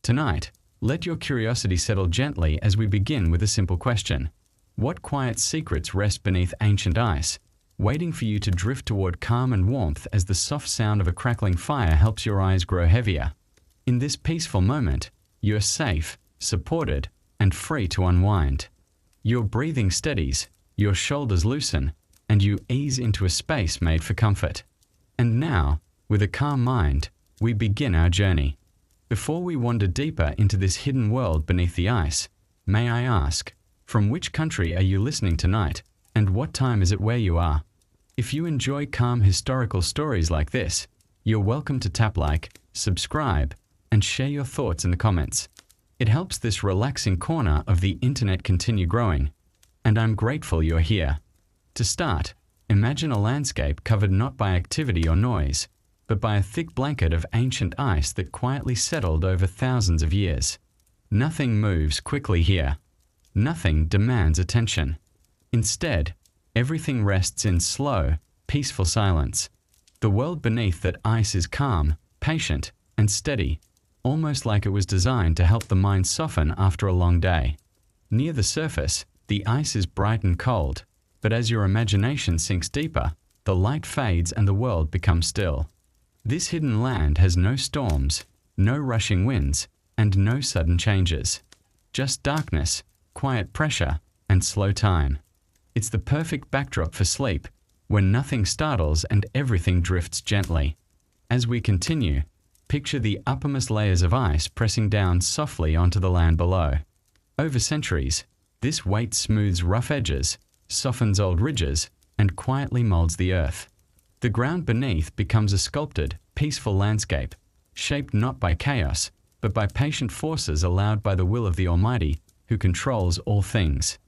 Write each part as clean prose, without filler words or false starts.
Tonight, let your curiosity settle gently as we begin with a simple question. What quiet secrets rest beneath ancient ice, waiting for you to drift toward calm and warmth as the soft sound of a crackling fire helps your eyes grow heavier? In this peaceful moment, you are safe, supported, and free to unwind. Your breathing steadies, your shoulders loosen, and you ease into a space made for comfort. And now, with a calm mind, we begin our journey. Before we wander deeper into this hidden world beneath the ice, may I ask, from which country are you listening tonight, and what time is it where you are? If you enjoy calm historical stories like this, you're welcome to tap like, subscribe, and share your thoughts in the comments. It helps this relaxing corner of the internet continue growing, and I'm grateful you're here. To start, imagine a landscape covered not by activity or noise, but by a thick blanket of ancient ice that quietly settled over thousands of years. Nothing moves quickly here. Nothing demands attention. Instead, everything rests in slow, peaceful silence. The world beneath that ice is calm, patient, and steady, almost like it was designed to help the mind soften after a long day. Near the surface, the ice is bright and cold, but as your imagination sinks deeper, the light fades and the world becomes still. This hidden land has no storms, no rushing winds, and no sudden changes. Just darkness, quiet pressure, and slow time. It's the perfect backdrop for sleep, when nothing startles and everything drifts gently. As we continue, picture the uppermost layers of ice pressing down softly onto the land below. Over centuries, this weight smooths rough edges, softens old ridges, and quietly molds the earth. The ground beneath becomes a sculpted, peaceful landscape, shaped not by chaos, but by patient forces allowed by the will of the Almighty, who controls all things.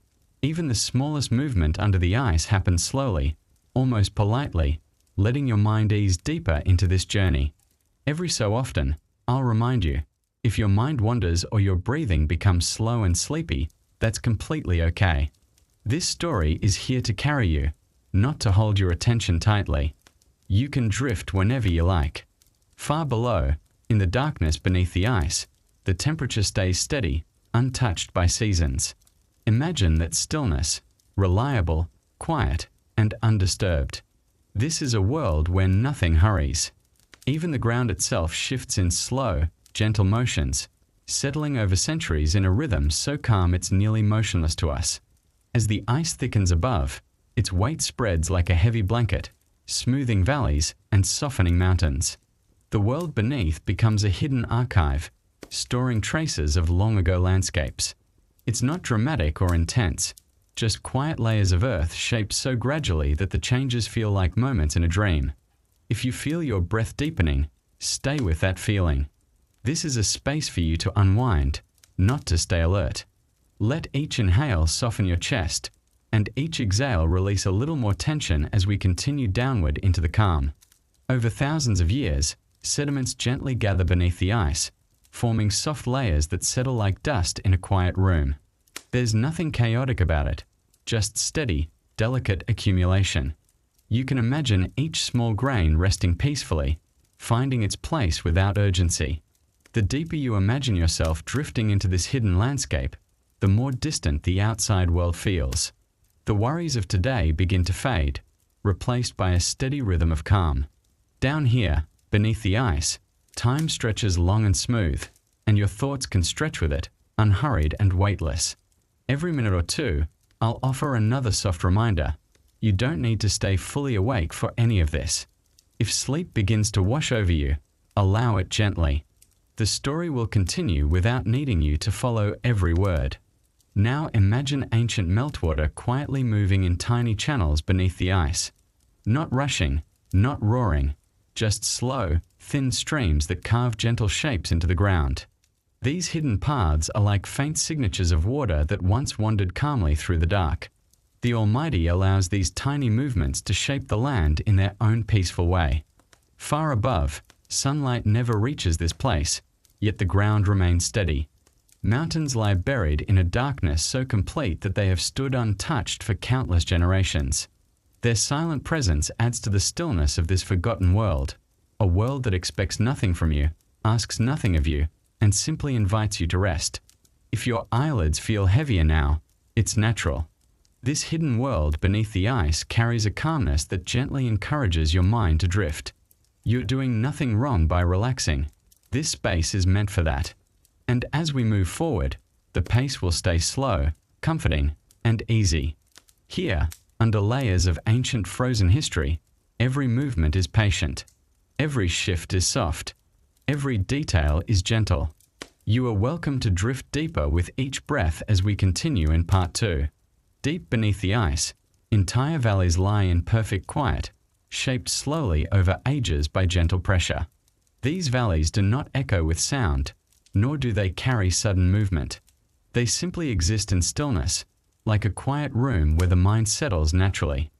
Even the smallest movement under the ice happens slowly, almost politely, letting your mind ease deeper into this journey. Every so often, I'll remind you, if your mind wanders or your breathing becomes slow and sleepy, that's completely okay. This story is here to carry you, not to hold your attention tightly. You can drift whenever you like. Far below, in the darkness beneath the ice, the temperature stays steady, untouched by seasons. Imagine that stillness, reliable, quiet, and undisturbed. This is a world where nothing hurries. Even the ground itself shifts in slow, gentle motions, settling over centuries in a rhythm so calm it's nearly motionless to us. As the ice thickens above, its weight spreads like a heavy blanket, smoothing valleys and softening mountains. The world beneath becomes a hidden archive, storing traces of long-ago landscapes. It's not dramatic or intense, just quiet layers of earth shaped so gradually that the changes feel like moments in a dream. If you feel your breath deepening, stay with that feeling. This is a space for you to unwind, not to stay alert. Let each inhale soften your chest, and each exhale release a little more tension as we continue downward into the calm. Over thousands of years, sediments gently gather beneath the ice, forming soft layers that settle like dust in a quiet room. There's nothing chaotic about it, just steady, delicate accumulation. You can imagine each small grain resting peacefully, finding its place without urgency. The deeper you imagine yourself drifting into this hidden landscape, the more distant the outside world feels. The worries of today begin to fade, replaced by a steady rhythm of calm. Down here, beneath the ice, time stretches long and smooth, and your thoughts can stretch with it, unhurried and weightless. Every minute or two, I'll offer another soft reminder. You don't need to stay fully awake for any of this. If sleep begins to wash over you, allow it gently. The story will continue without needing you to follow every word. Now imagine ancient meltwater quietly moving in tiny channels beneath the ice. Not rushing, not roaring, just slow, thin streams that carve gentle shapes into the ground. These hidden paths are like faint signatures of water that once wandered calmly through the dark. The Almighty allows these tiny movements to shape the land in their own peaceful way. Far above, sunlight never reaches this place, yet the ground remains steady. Mountains lie buried in a darkness so complete that they have stood untouched for countless generations. Their silent presence adds to the stillness of this forgotten world, a world that expects nothing from you, asks nothing of you, and simply invites you to rest. If your eyelids feel heavier now, it's natural. This hidden world beneath the ice carries a calmness that gently encourages your mind to drift. You're doing nothing wrong by relaxing. This space is meant for that. And as we move forward, the pace will stay slow, comforting, and easy. Here, under layers of ancient frozen history, every movement is patient. Every shift is soft. Every detail is gentle. You are welcome to drift deeper with each breath as we continue in part 2. Deep beneath the ice, entire valleys lie in perfect quiet, shaped slowly over ages by gentle pressure. These valleys do not echo with sound, nor do they carry sudden movement. They simply exist in stillness, like a quiet room where the mind settles naturally.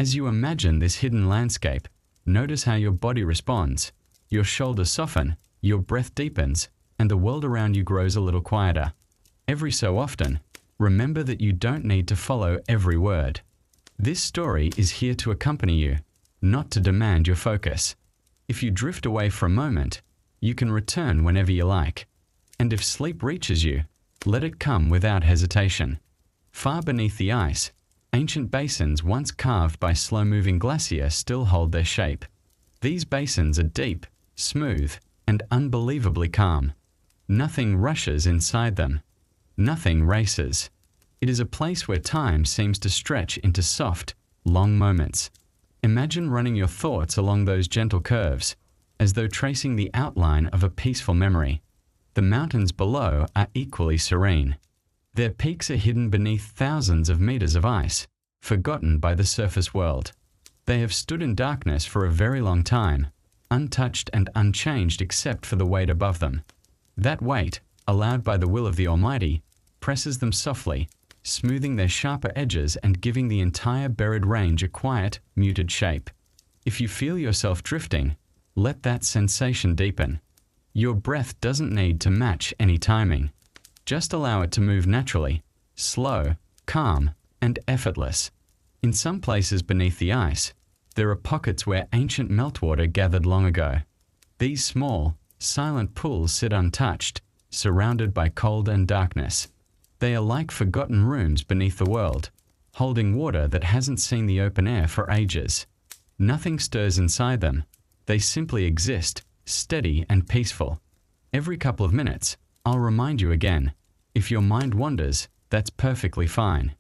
As you imagine this hidden landscape, notice how your body responds. Your shoulders soften, your breath deepens, and the world around you grows a little quieter. Every so often, remember that you don't need to follow every word. This story is here to accompany you, not to demand your focus. If you drift away for a moment, you can return whenever you like. And if sleep reaches you, let it come without hesitation. Far beneath the ice, ancient basins once carved by slow-moving glacier still hold their shape. These basins are deep, smooth, and unbelievably calm. Nothing rushes inside them. Nothing races. It is a place where time seems to stretch into soft, long moments. Imagine running your thoughts along those gentle curves, as though tracing the outline of a peaceful memory. The mountains below are equally serene. Their peaks are hidden beneath thousands of meters of ice, forgotten by the surface world. They have stood in darkness for a very long time, untouched and unchanged except for the weight above them. That weight, allowed by the will of the Almighty, presses them softly, smoothing their sharper edges and giving the entire buried range a quiet, muted shape. If you feel yourself drifting, let that sensation deepen. Your breath doesn't need to match any timing. Just allow it to move naturally, slow, calm, and effortless. In some places beneath the ice, there are pockets where ancient meltwater gathered long ago. These small, silent pools sit untouched, surrounded by cold and darkness. They are like forgotten rooms beneath the world, holding water that hasn't seen the open air for ages. Nothing stirs inside them. They simply exist, steady and peaceful. Every couple of minutes, I'll remind you again. If your mind wanders, that's perfectly fine.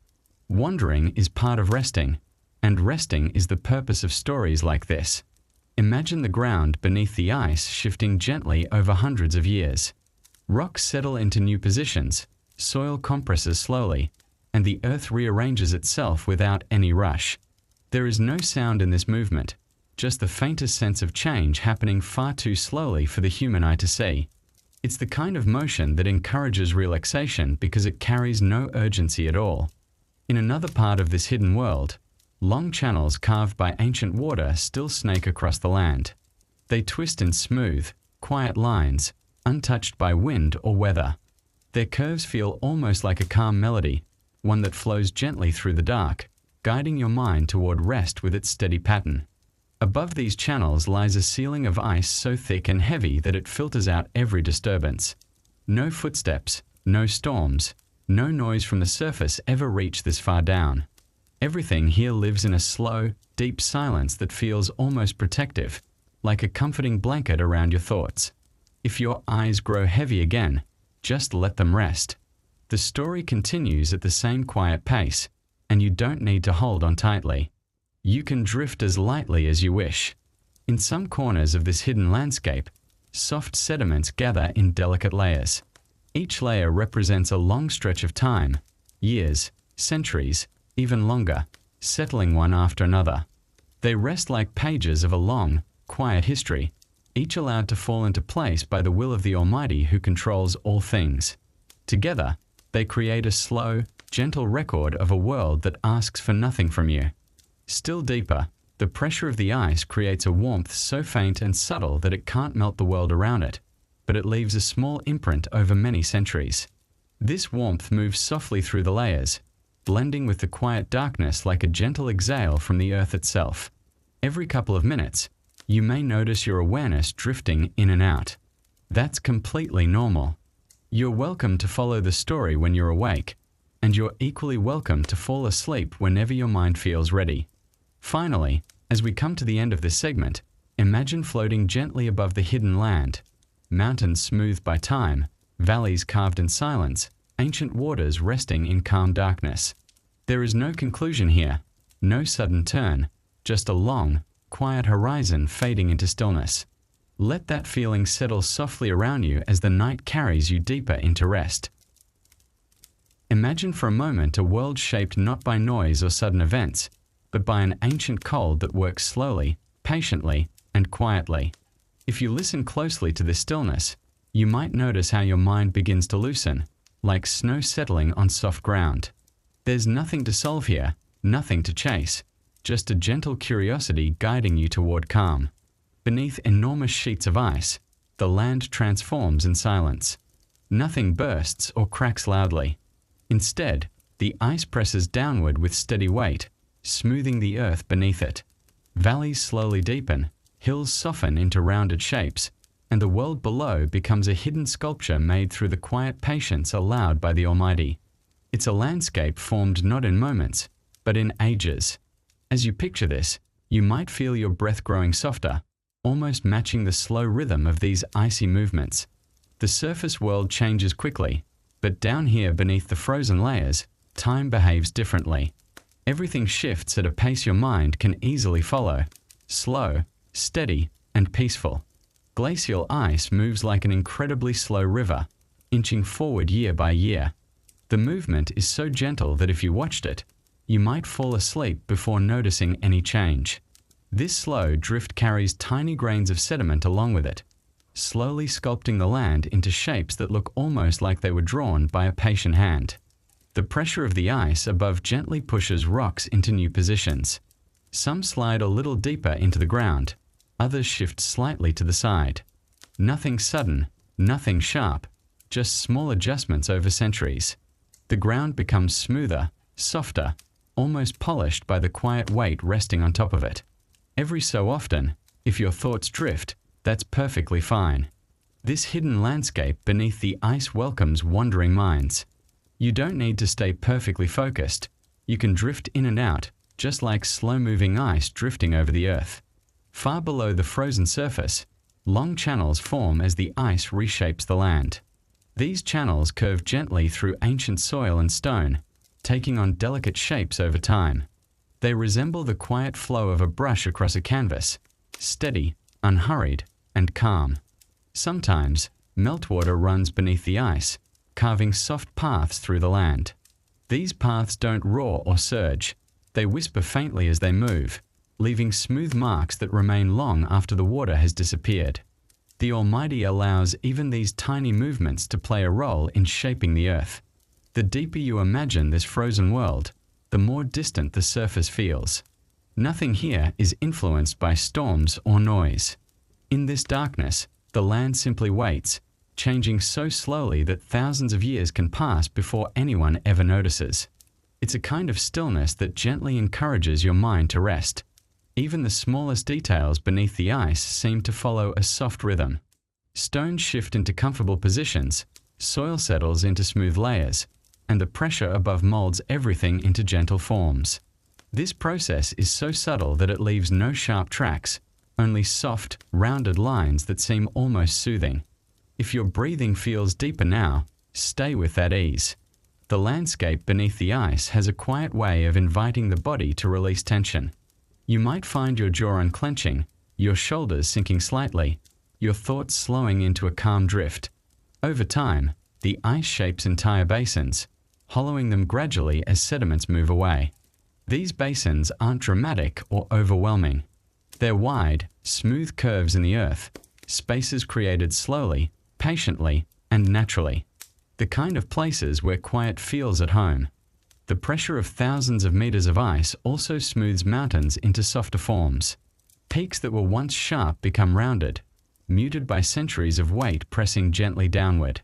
Wandering is part of resting, and resting is the purpose of stories like this. Imagine the ground beneath the ice shifting gently over hundreds of years. Rocks settle into new positions, soil compresses slowly, and the earth rearranges itself without any rush. There is no sound in this movement, just the faintest sense of change happening far too slowly for the human eye to see. It's the kind of motion that encourages relaxation because it carries no urgency at all. In another part of this hidden world, long channels carved by ancient water still snake across the land. They twist in smooth, quiet lines, untouched by wind or weather. Their curves feel almost like a calm melody, one that flows gently through the dark, guiding your mind toward rest with its steady pattern. Above these channels lies a ceiling of ice so thick and heavy that it filters out every disturbance. No footsteps, no storms, no noise from the surface ever reach this far down. Everything here lives in a slow, deep silence that feels almost protective, like a comforting blanket around your thoughts. If your eyes grow heavy again, just let them rest. The story continues at the same quiet pace, and you don't need to hold on tightly. You can drift as lightly as you wish. In some corners of this hidden landscape, soft sediments gather in delicate layers. Each layer represents a long stretch of time, years, centuries, even longer, settling one after another. They rest like pages of a long, quiet history, each allowed to fall into place by the will of the Almighty who controls all things. Together, they create a slow, gentle record of a world that asks for nothing from you. Still deeper, the pressure of the ice creates a warmth so faint and subtle that it can't melt the world around it, but it leaves a small imprint over many centuries. This warmth moves softly through the layers, blending with the quiet darkness like a gentle exhale from the earth itself. Every couple of minutes, you may notice your awareness drifting in and out. That's completely normal. You're welcome to follow the story when you're awake, and you're equally welcome to fall asleep whenever your mind feels ready. Finally, as we come to the end of this segment, imagine floating gently above the hidden land. Mountains smoothed by time, valleys carved in silence, ancient waters resting in calm darkness. There is no conclusion here, no sudden turn, just a long, quiet horizon fading into stillness. Let that feeling settle softly around you as the night carries you deeper into rest. Imagine for a moment a world shaped not by noise or sudden events, but by an ancient cold that works slowly, patiently, and quietly. If you listen closely to this stillness, you might notice how your mind begins to loosen, like snow settling on soft ground. There's nothing to solve here, nothing to chase, just a gentle curiosity guiding you toward calm. Beneath enormous sheets of ice, the land transforms in silence. Nothing bursts or cracks loudly. Instead, the ice presses downward with steady weight, smoothing the earth beneath it. Valleys slowly deepen, hills soften into rounded shapes, and the world below becomes a hidden sculpture made through the quiet patience allowed by the Almighty. It's a landscape formed not in moments, but in ages. As you picture this, you might feel your breath growing softer, almost matching the slow rhythm of these icy movements. The surface world changes quickly, but down here beneath the frozen layers, time behaves differently. Everything shifts at a pace your mind can easily follow, slow, steady, and peaceful. Glacial ice moves like an incredibly slow river, inching forward year by year. The movement is so gentle that if you watched it, you might fall asleep before noticing any change. This slow drift carries tiny grains of sediment along with it, slowly sculpting the land into shapes that look almost like they were drawn by a patient hand. The pressure of the ice above gently pushes rocks into new positions. Some slide a little deeper into the ground, others shift slightly to the side. Nothing sudden, nothing sharp, just small adjustments over centuries. The ground becomes smoother, softer, almost polished by the quiet weight resting on top of it. Every so often, if your thoughts drift, that's perfectly fine. This hidden landscape beneath the ice welcomes wandering minds. You don't need to stay perfectly focused. You can drift in and out, just like slow-moving ice drifting over the earth. Far below the frozen surface, long channels form as the ice reshapes the land. These channels curve gently through ancient soil and stone, taking on delicate shapes over time. They resemble the quiet flow of a brush across a canvas, steady, unhurried, and calm. Sometimes, meltwater runs beneath the ice, carving soft paths through the land. These paths don't roar or surge. They whisper faintly as they move, leaving smooth marks that remain long after the water has disappeared. The Almighty allows even these tiny movements to play a role in shaping the earth. The deeper you imagine this frozen world, the more distant the surface feels. Nothing here is influenced by storms or noise. In this darkness, the land simply waits, changing so slowly that thousands of years can pass before anyone ever notices. It's a kind of stillness that gently encourages your mind to rest. Even the smallest details beneath the ice seem to follow a soft rhythm. Stones shift into comfortable positions, soil settles into smooth layers, and the pressure above molds everything into gentle forms. This process is so subtle that it leaves no sharp tracks, only soft, rounded lines that seem almost soothing. If your breathing feels deeper now, stay with that ease. The landscape beneath the ice has a quiet way of inviting the body to release tension. You might find your jaw unclenching, your shoulders sinking slightly, your thoughts slowing into a calm drift. Over time, the ice shapes entire basins, hollowing them gradually as sediments move away. These basins aren't dramatic or overwhelming. They're wide, smooth curves in the earth, spaces created slowly, patiently, and naturally. The kind of places where quiet feels at home. The pressure of thousands of meters of ice also smooths mountains into softer forms. Peaks that were once sharp become rounded, muted by centuries of weight pressing gently downward.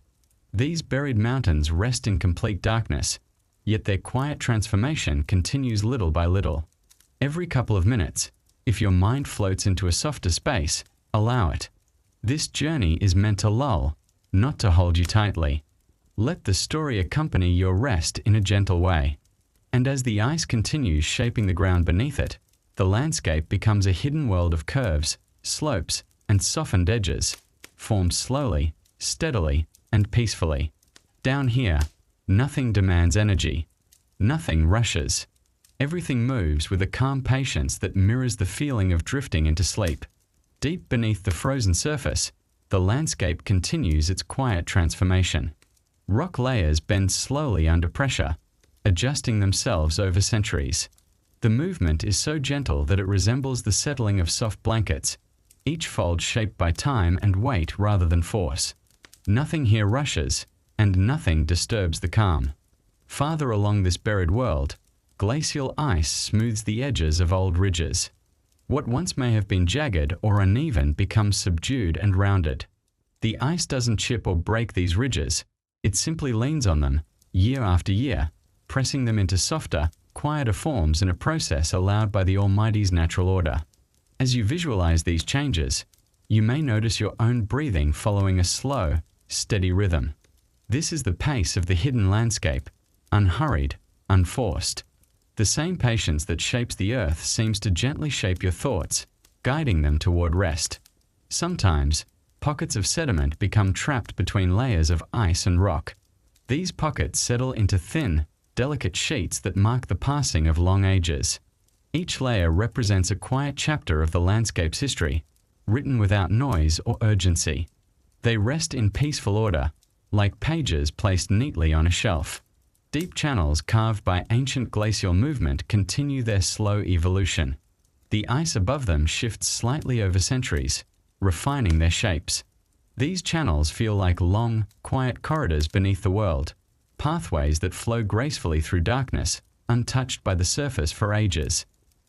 These buried mountains rest in complete darkness, yet their quiet transformation continues little by little. Every couple of minutes, if your mind floats into a softer space, allow it. This journey is meant to lull, not to hold you tightly. Let the story accompany your rest in a gentle way. And as the ice continues shaping the ground beneath it, the landscape becomes a hidden world of curves, slopes, and softened edges, formed slowly, steadily, and peacefully. Down here, nothing demands energy. Nothing rushes. Everything moves with a calm patience that mirrors the feeling of drifting into sleep. Deep beneath the frozen surface, the landscape continues its quiet transformation. Rock layers bend slowly under pressure, adjusting themselves over centuries. The movement is so gentle that it resembles the settling of soft blankets, each fold shaped by time and weight rather than force. Nothing here rushes, and nothing disturbs the calm. Farther along this buried world, glacial ice smooths the edges of old ridges. What once may have been jagged or uneven becomes subdued and rounded. The ice doesn't chip or break these ridges, it simply leans on them, year after year, pressing them into softer, quieter forms in a process allowed by the Almighty's natural order. As you visualize these changes, you may notice your own breathing following a slow, steady rhythm. This is the pace of the hidden landscape, unhurried, unforced. The same patience that shapes the earth seems to gently shape your thoughts, guiding them toward rest. Sometimes, pockets of sediment become trapped between layers of ice and rock. These pockets settle into thin, delicate sheets that mark the passing of long ages. Each layer represents a quiet chapter of the landscape's history, written without noise or urgency. They rest in peaceful order, like pages placed neatly on a shelf. Deep channels carved by ancient glacial movement continue their slow evolution. The ice above them shifts slightly over centuries, refining their shapes. These channels feel like long, quiet corridors beneath the world, pathways that flow gracefully through darkness, untouched by the surface for ages.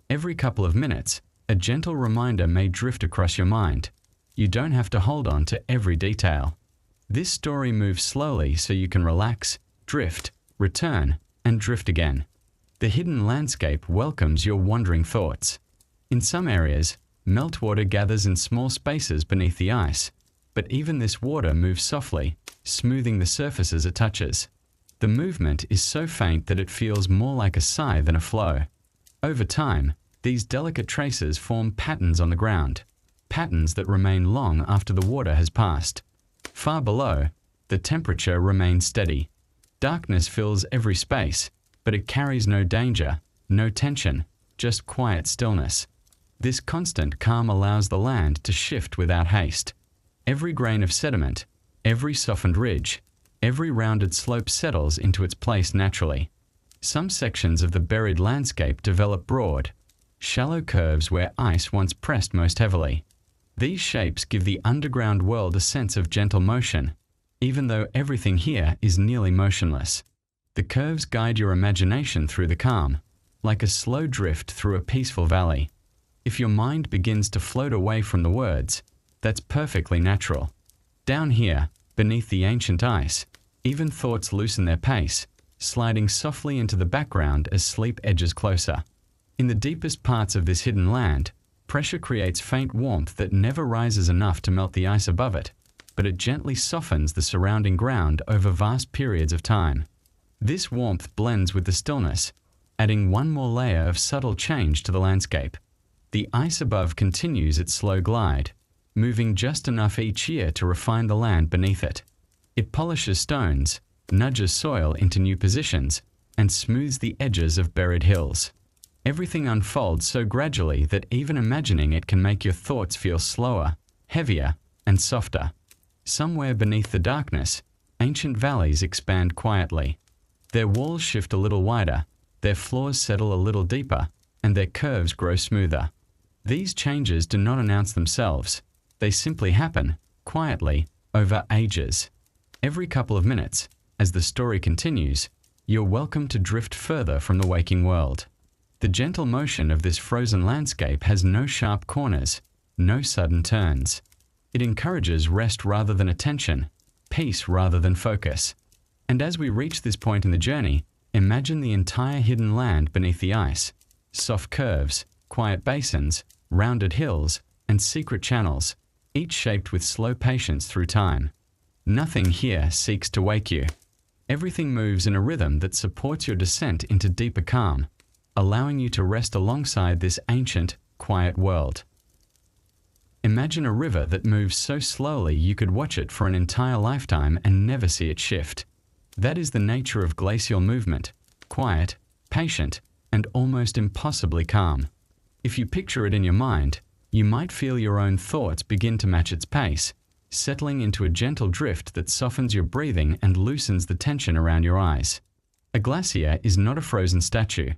Every couple of minutes, a gentle reminder may drift across your mind. You don't have to hold on to every detail. This story moves slowly so you can relax, drift, return, and drift again. The hidden landscape welcomes your wandering thoughts. In some areas, meltwater gathers in small spaces beneath the ice, but even this water moves softly, smoothing the surfaces it touches. The movement is so faint that it feels more like a sigh than a flow. Over time, these delicate traces form patterns on the ground, patterns that remain long after the water has passed. Far below, the temperature remains steady. Darkness fills every space, but it carries no danger, no tension, just quiet stillness. This constant calm allows the land to shift without haste. Every grain of sediment, every softened ridge, every rounded slope settles into its place naturally. Some sections of the buried landscape develop broad, shallow curves where ice once pressed most heavily. These shapes give the underground world a sense of gentle motion, even though everything here is nearly motionless. The curves guide your imagination through the calm, like a slow drift through a peaceful valley. If your mind begins to float away from the words, that's perfectly natural. Down here, beneath the ancient ice, even thoughts loosen their pace, sliding softly into the background as sleep edges closer. In the deepest parts of this hidden land, pressure creates faint warmth that never rises enough to melt the ice above it, but it gently softens the surrounding ground over vast periods of time. This warmth blends with the stillness, adding one more layer of subtle change to the landscape. The ice above continues its slow glide, moving just enough each year to refine the land beneath it. It polishes stones, nudges soil into new positions, and smooths the edges of buried hills. Everything unfolds so gradually that even imagining it can make your thoughts feel slower, heavier, and softer. Somewhere beneath the darkness, ancient valleys expand quietly. Their walls shift a little wider, their floors settle a little deeper, and their curves grow smoother. These changes do not announce themselves. They simply happen, quietly, over ages. Every couple of minutes, as the story continues, you're welcome to drift further from the waking world. The gentle motion of this frozen landscape has no sharp corners, no sudden turns. It encourages rest rather than attention, peace rather than focus. And as we reach this point in the journey, imagine the entire hidden land beneath the ice. Soft curves, quiet basins, rounded hills, and secret channels. each shaped with slow patience through time. Nothing here seeks to wake you. Everything moves in a rhythm that supports your descent into deeper calm, allowing you to rest alongside this ancient, quiet world. Imagine a river that moves so slowly you could watch it for an entire lifetime and never see it shift. That is the nature of glacial movement: quiet, patient, and almost impossibly calm. If you picture it in your mind, you might feel your own thoughts begin to match its pace, settling into a gentle drift that softens your breathing and loosens the tension around your eyes. A glacier is not a frozen statue.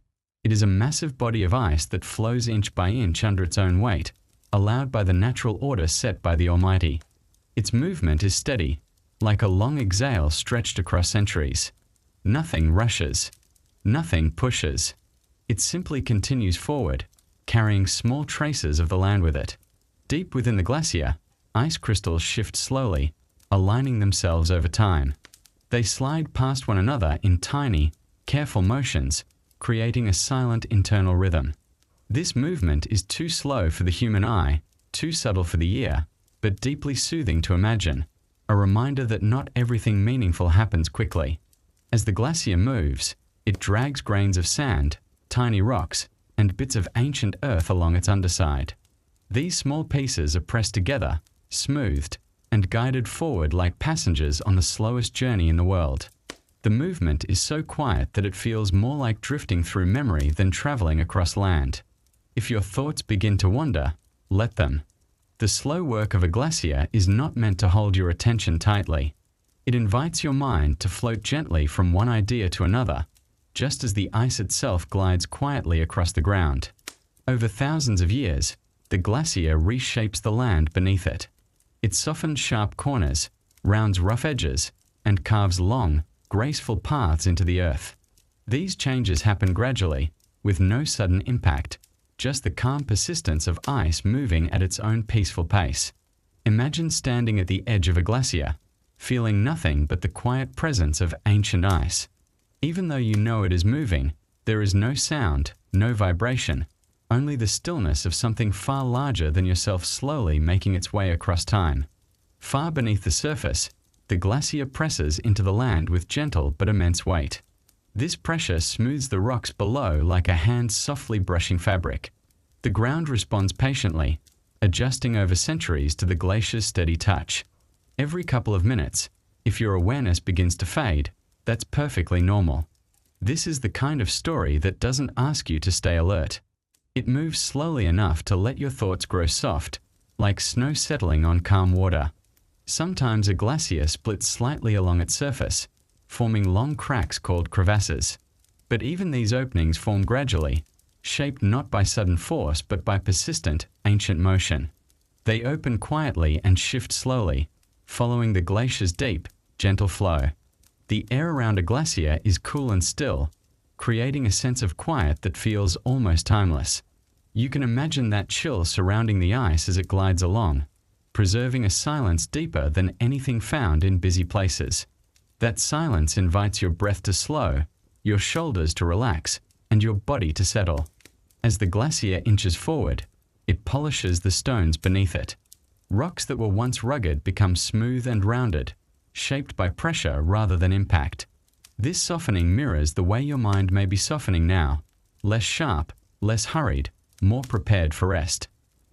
It is a massive body of ice that flows inch by inch under its own weight, allowed by the natural order set by the Almighty. Its movement is steady, like a long exhale stretched across centuries. Nothing rushes. Nothing pushes. It simply continues forward, carrying small traces of the land with it. Deep within the glacier, ice crystals shift slowly, aligning themselves over time. They slide past one another in tiny, careful motions, creating a silent internal rhythm. This movement is too slow for the human eye, too subtle for the ear, but deeply soothing to imagine, a reminder that not everything meaningful happens quickly. As the glacier moves, it drags grains of sand, tiny rocks, and bits of ancient earth along its underside. These small pieces are pressed together, smoothed, and guided forward like passengers on the slowest journey in the world. The movement is so quiet that it feels more like drifting through memory than traveling across land. If your thoughts begin to wander, let them. The slow work of a glacier is not meant to hold your attention tightly. It invites your mind to float gently from one idea to another, just as the ice itself glides quietly across the ground. Over thousands of years, the glacier reshapes the land beneath it. It softens sharp corners, rounds rough edges, and carves long, graceful paths into the earth. These changes happen gradually, with no sudden impact, just the calm persistence of ice moving at its own peaceful pace. Imagine standing at the edge of a glacier, feeling nothing but the quiet presence of ancient ice. Even though you know it is moving, there is no sound, no vibration, only the stillness of something far larger than yourself slowly making its way across time. Far beneath the surface, the glacier presses into the land with gentle but immense weight. This pressure smooths the rocks below like a hand softly brushing fabric. The ground responds patiently, adjusting over centuries to the glacier's steady touch. Every couple of minutes, if your awareness begins to fade, that's perfectly normal. This is the kind of story that doesn't ask you to stay alert. It moves slowly enough to let your thoughts grow soft, like snow settling on calm water. Sometimes a glacier splits slightly along its surface, forming long cracks called crevasses. But even these openings form gradually, shaped not by sudden force but by persistent, ancient motion. They open quietly and shift slowly, following the glacier's deep, gentle flow. The air around a glacier is cool and still, creating a sense of quiet that feels almost timeless. You can imagine that chill surrounding the ice as it glides along, preserving a silence deeper than anything found in busy places. That silence invites your breath to slow, your shoulders to relax, and your body to settle. As the glacier inches forward, it polishes the stones beneath it. Rocks that were once rugged become smooth and rounded, shaped by pressure rather than impact. This softening mirrors the way your mind may be softening now, less sharp, less hurried, more prepared for rest.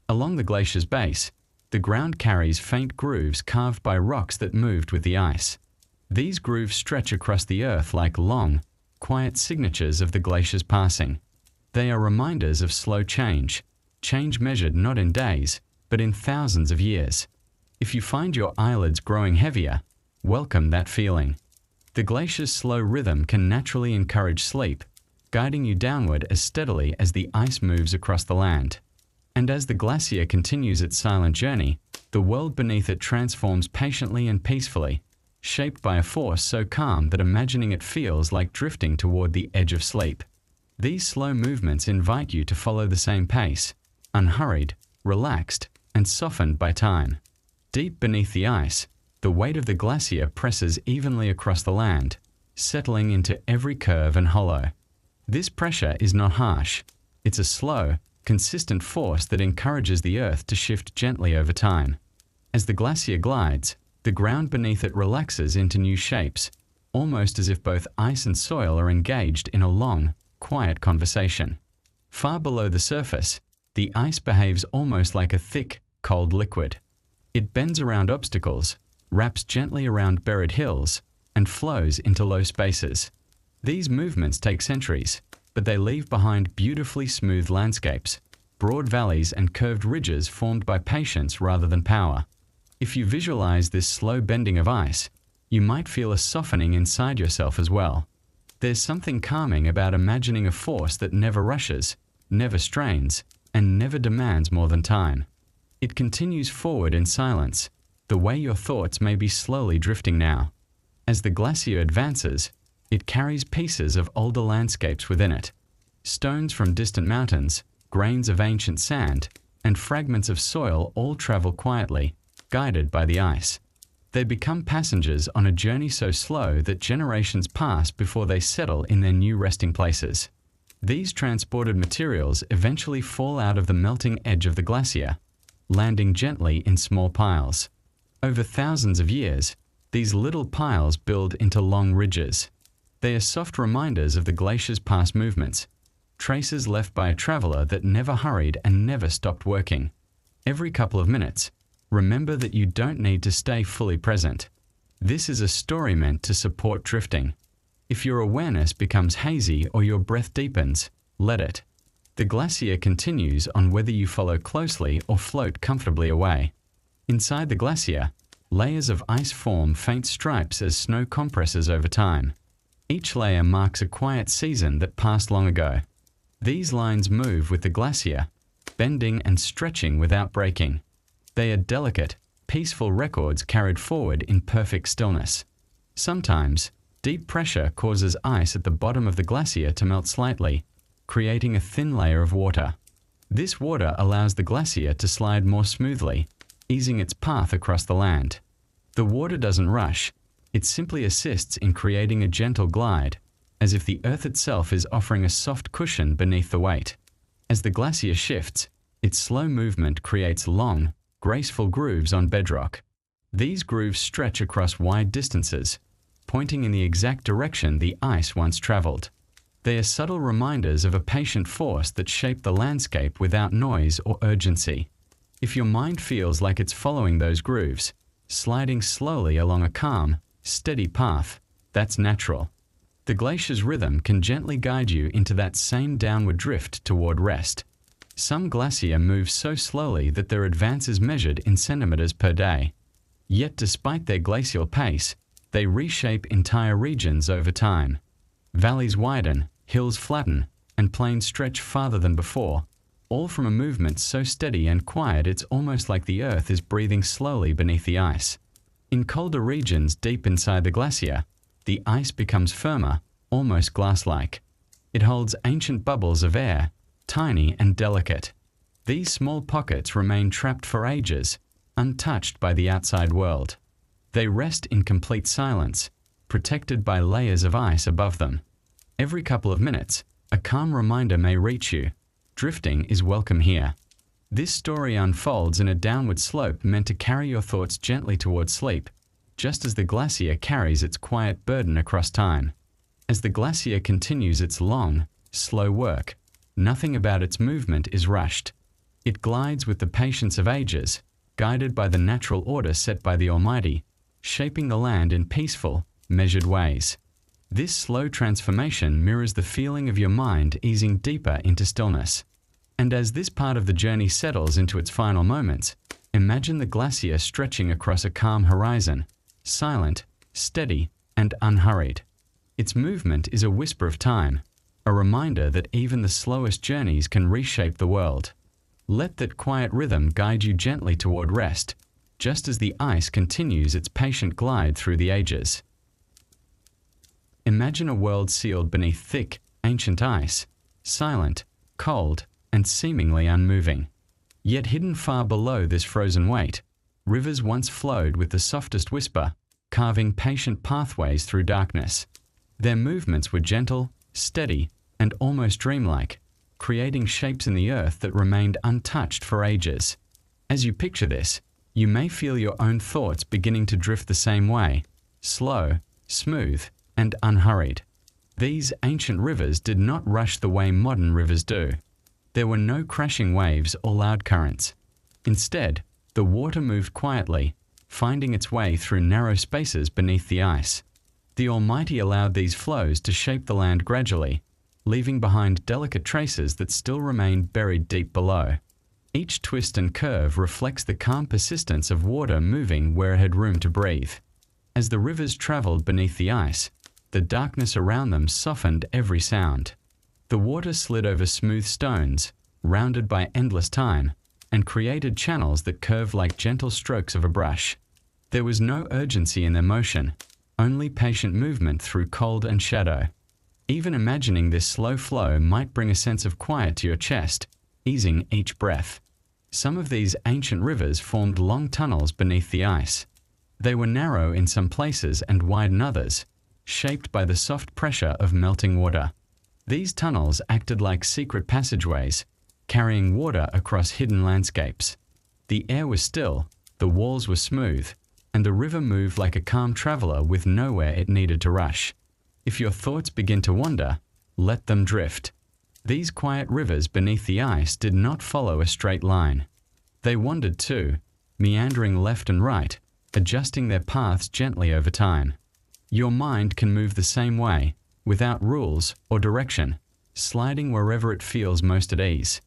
Along the glacier's base, the ground carries faint grooves carved by rocks that moved with the ice. These grooves stretch across the earth like long, quiet signatures of the glacier's passing. They are reminders of slow change, change measured not in days, but in thousands of years. If you find your eyelids growing heavier, welcome that feeling. The glacier's slow rhythm can naturally encourage sleep, guiding you downward as steadily as the ice moves across the land. And as the glacier continues its silent journey, the world beneath it transforms patiently and peacefully, shaped by a force so calm that imagining it feels like drifting toward the edge of sleep. These slow movements invite you to follow the same pace, unhurried, relaxed, and softened by time. Deep beneath the ice, the weight of the glacier presses evenly across the land, settling into every curve and hollow. This pressure is not harsh. It's a slow, consistent force that encourages the earth to shift gently over time. As the glacier glides, the ground beneath it relaxes into new shapes, almost as if both ice and soil are engaged in a long, quiet conversation. Far below the surface, the ice behaves almost like a thick, cold liquid. It bends around obstacles, wraps gently around buried hills, and flows into low spaces. These movements take centuries, but they leave behind beautifully smooth landscapes, broad valleys and curved ridges formed by patience rather than power. If you visualize this slow bending of ice, you might feel a softening inside yourself as well. There's something calming about imagining a force that never rushes, never strains, and never demands more than time. It continues forward in silence, the way your thoughts may be slowly drifting now. As the glacier advances, it carries pieces of older landscapes within it. Stones from distant mountains, grains of ancient sand, and fragments of soil all travel quietly, guided by the ice. They become passengers on a journey so slow that generations pass before they settle in their new resting places. These transported materials eventually fall out of the melting edge of the glacier, landing gently in small piles. Over thousands of years, these little piles build into long ridges. They are soft reminders of the glacier's past movements, traces left by a traveler that never hurried and never stopped working. Every couple of minutes, remember that you don't need to stay fully present. This is a story meant to support drifting. If your awareness becomes hazy or your breath deepens, let it. The glacier continues on whether you follow closely or float comfortably away. Inside the glacier, layers of ice form faint stripes as snow compresses over time. Each layer marks a quiet season that passed long ago. These lines move with the glacier, bending and stretching without breaking. They are delicate, peaceful records carried forward in perfect stillness. Sometimes, deep pressure causes ice at the bottom of the glacier to melt slightly, creating a thin layer of water. This water allows the glacier to slide more smoothly, easing its path across the land. The water doesn't rush, it simply assists in creating a gentle glide, as if the earth itself is offering a soft cushion beneath the weight. As the glacier shifts, its slow movement creates long, graceful grooves on bedrock. These grooves stretch across wide distances, pointing in the exact direction the ice once traveled. They are subtle reminders of a patient force that shaped the landscape without noise or urgency. If your mind feels like it's following those grooves, sliding slowly along a calm, steady path, that's natural. The glacier's rhythm can gently guide you into that same downward drift toward rest. Some glacier moves so slowly that their advance is measured in centimeters per day. Yet despite their glacial pace, they reshape entire regions over time. Valleys widen, hills flatten, and plains stretch farther than before, all from a movement so steady and quiet it's almost like the earth is breathing slowly beneath the ice. In colder regions deep inside the glacier, the ice becomes firmer, almost glass-like. It holds ancient bubbles of air, tiny and delicate. These small pockets remain trapped for ages, untouched by the outside world. They rest in complete silence, protected by layers of ice above them. Every couple of minutes, a calm reminder may reach you. Drifting is welcome here. This story unfolds in a downward slope meant to carry your thoughts gently towards sleep, just as the glacier carries its quiet burden across time. As the glacier continues its long, slow work, nothing about its movement is rushed. It glides with the patience of ages, guided by the natural order set by the Almighty, shaping the land in peaceful, measured ways. This slow transformation mirrors the feeling of your mind easing deeper into stillness. And as this part of the journey settles into its final moments, imagine the glacier stretching across a calm horizon, silent, steady, and unhurried. Its movement is a whisper of time, a reminder that even the slowest journeys can reshape the world. Let that quiet rhythm guide you gently toward rest, just as the ice continues its patient glide through the ages. Imagine a world sealed beneath thick, ancient ice, silent, cold, and seemingly unmoving. Yet hidden far below this frozen weight, rivers once flowed with the softest whisper, carving patient pathways through darkness. Their movements were gentle, steady, and almost dreamlike, creating shapes in the earth that remained untouched for ages. As you picture this, You may feel your own thoughts beginning to drift the same way, slow, smooth, and unhurried. These ancient rivers did not rush the way modern rivers do. There were no crashing waves or loud currents. Instead, the water moved quietly, finding its way through narrow spaces beneath the ice. The Almighty allowed these flows to shape the land gradually, leaving behind delicate traces that still remained buried deep below. Each twist and curve reflects the calm persistence of water moving where it had room to breathe. As the rivers traveled beneath the ice, the darkness around them softened every sound. The water slid over smooth stones, rounded by endless time, and created channels that curved like gentle strokes of a brush. There was no urgency in their motion, only patient movement through cold and shadow. Even imagining this slow flow might bring a sense of quiet to your chest, easing each breath. Some of these ancient rivers formed long tunnels beneath the ice. They were narrow in some places and wide in others, shaped by the soft pressure of melting water. These tunnels acted like secret passageways, carrying water across hidden landscapes. The air was still, the walls were smooth, and the river moved like a calm traveler with nowhere it needed to rush. If your thoughts begin to wander, let them drift. These quiet rivers beneath the ice did not follow a straight line. They wandered too, meandering left and right, adjusting their paths gently over time. Your mind can move the same way, without rules or direction, sliding wherever it feels most at ease.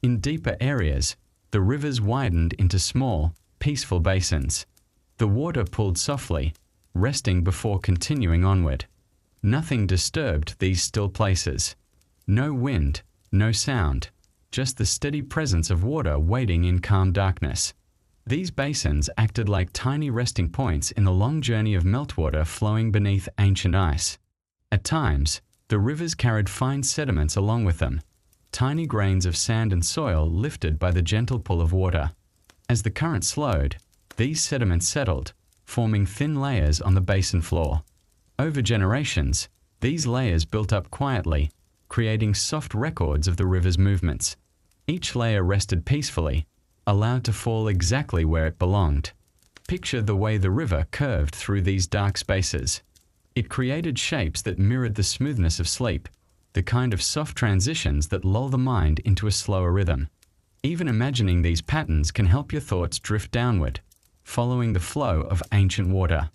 In deeper areas, the rivers widened into small, peaceful basins. The water pulled softly, resting before continuing onward. Nothing disturbed these still places. No wind, no sound, just the steady presence of water waiting in calm darkness. These basins acted like tiny resting points in the long journey of meltwater flowing beneath ancient ice. At times, the rivers carried fine sediments along with them, tiny grains of sand and soil lifted by the gentle pull of water. As the current slowed, these sediments settled, forming thin layers on the basin floor. Over generations, these layers built up quietly, creating soft records of the river's movements. Each layer rested peacefully, allowed to fall exactly where it belonged. Picture the way the river curved through these dark spaces. It created shapes that mirrored the smoothness of sleep, the kind of soft transitions that lull the mind into a slower rhythm. Even imagining these patterns can help your thoughts drift downward, following the flow of ancient water.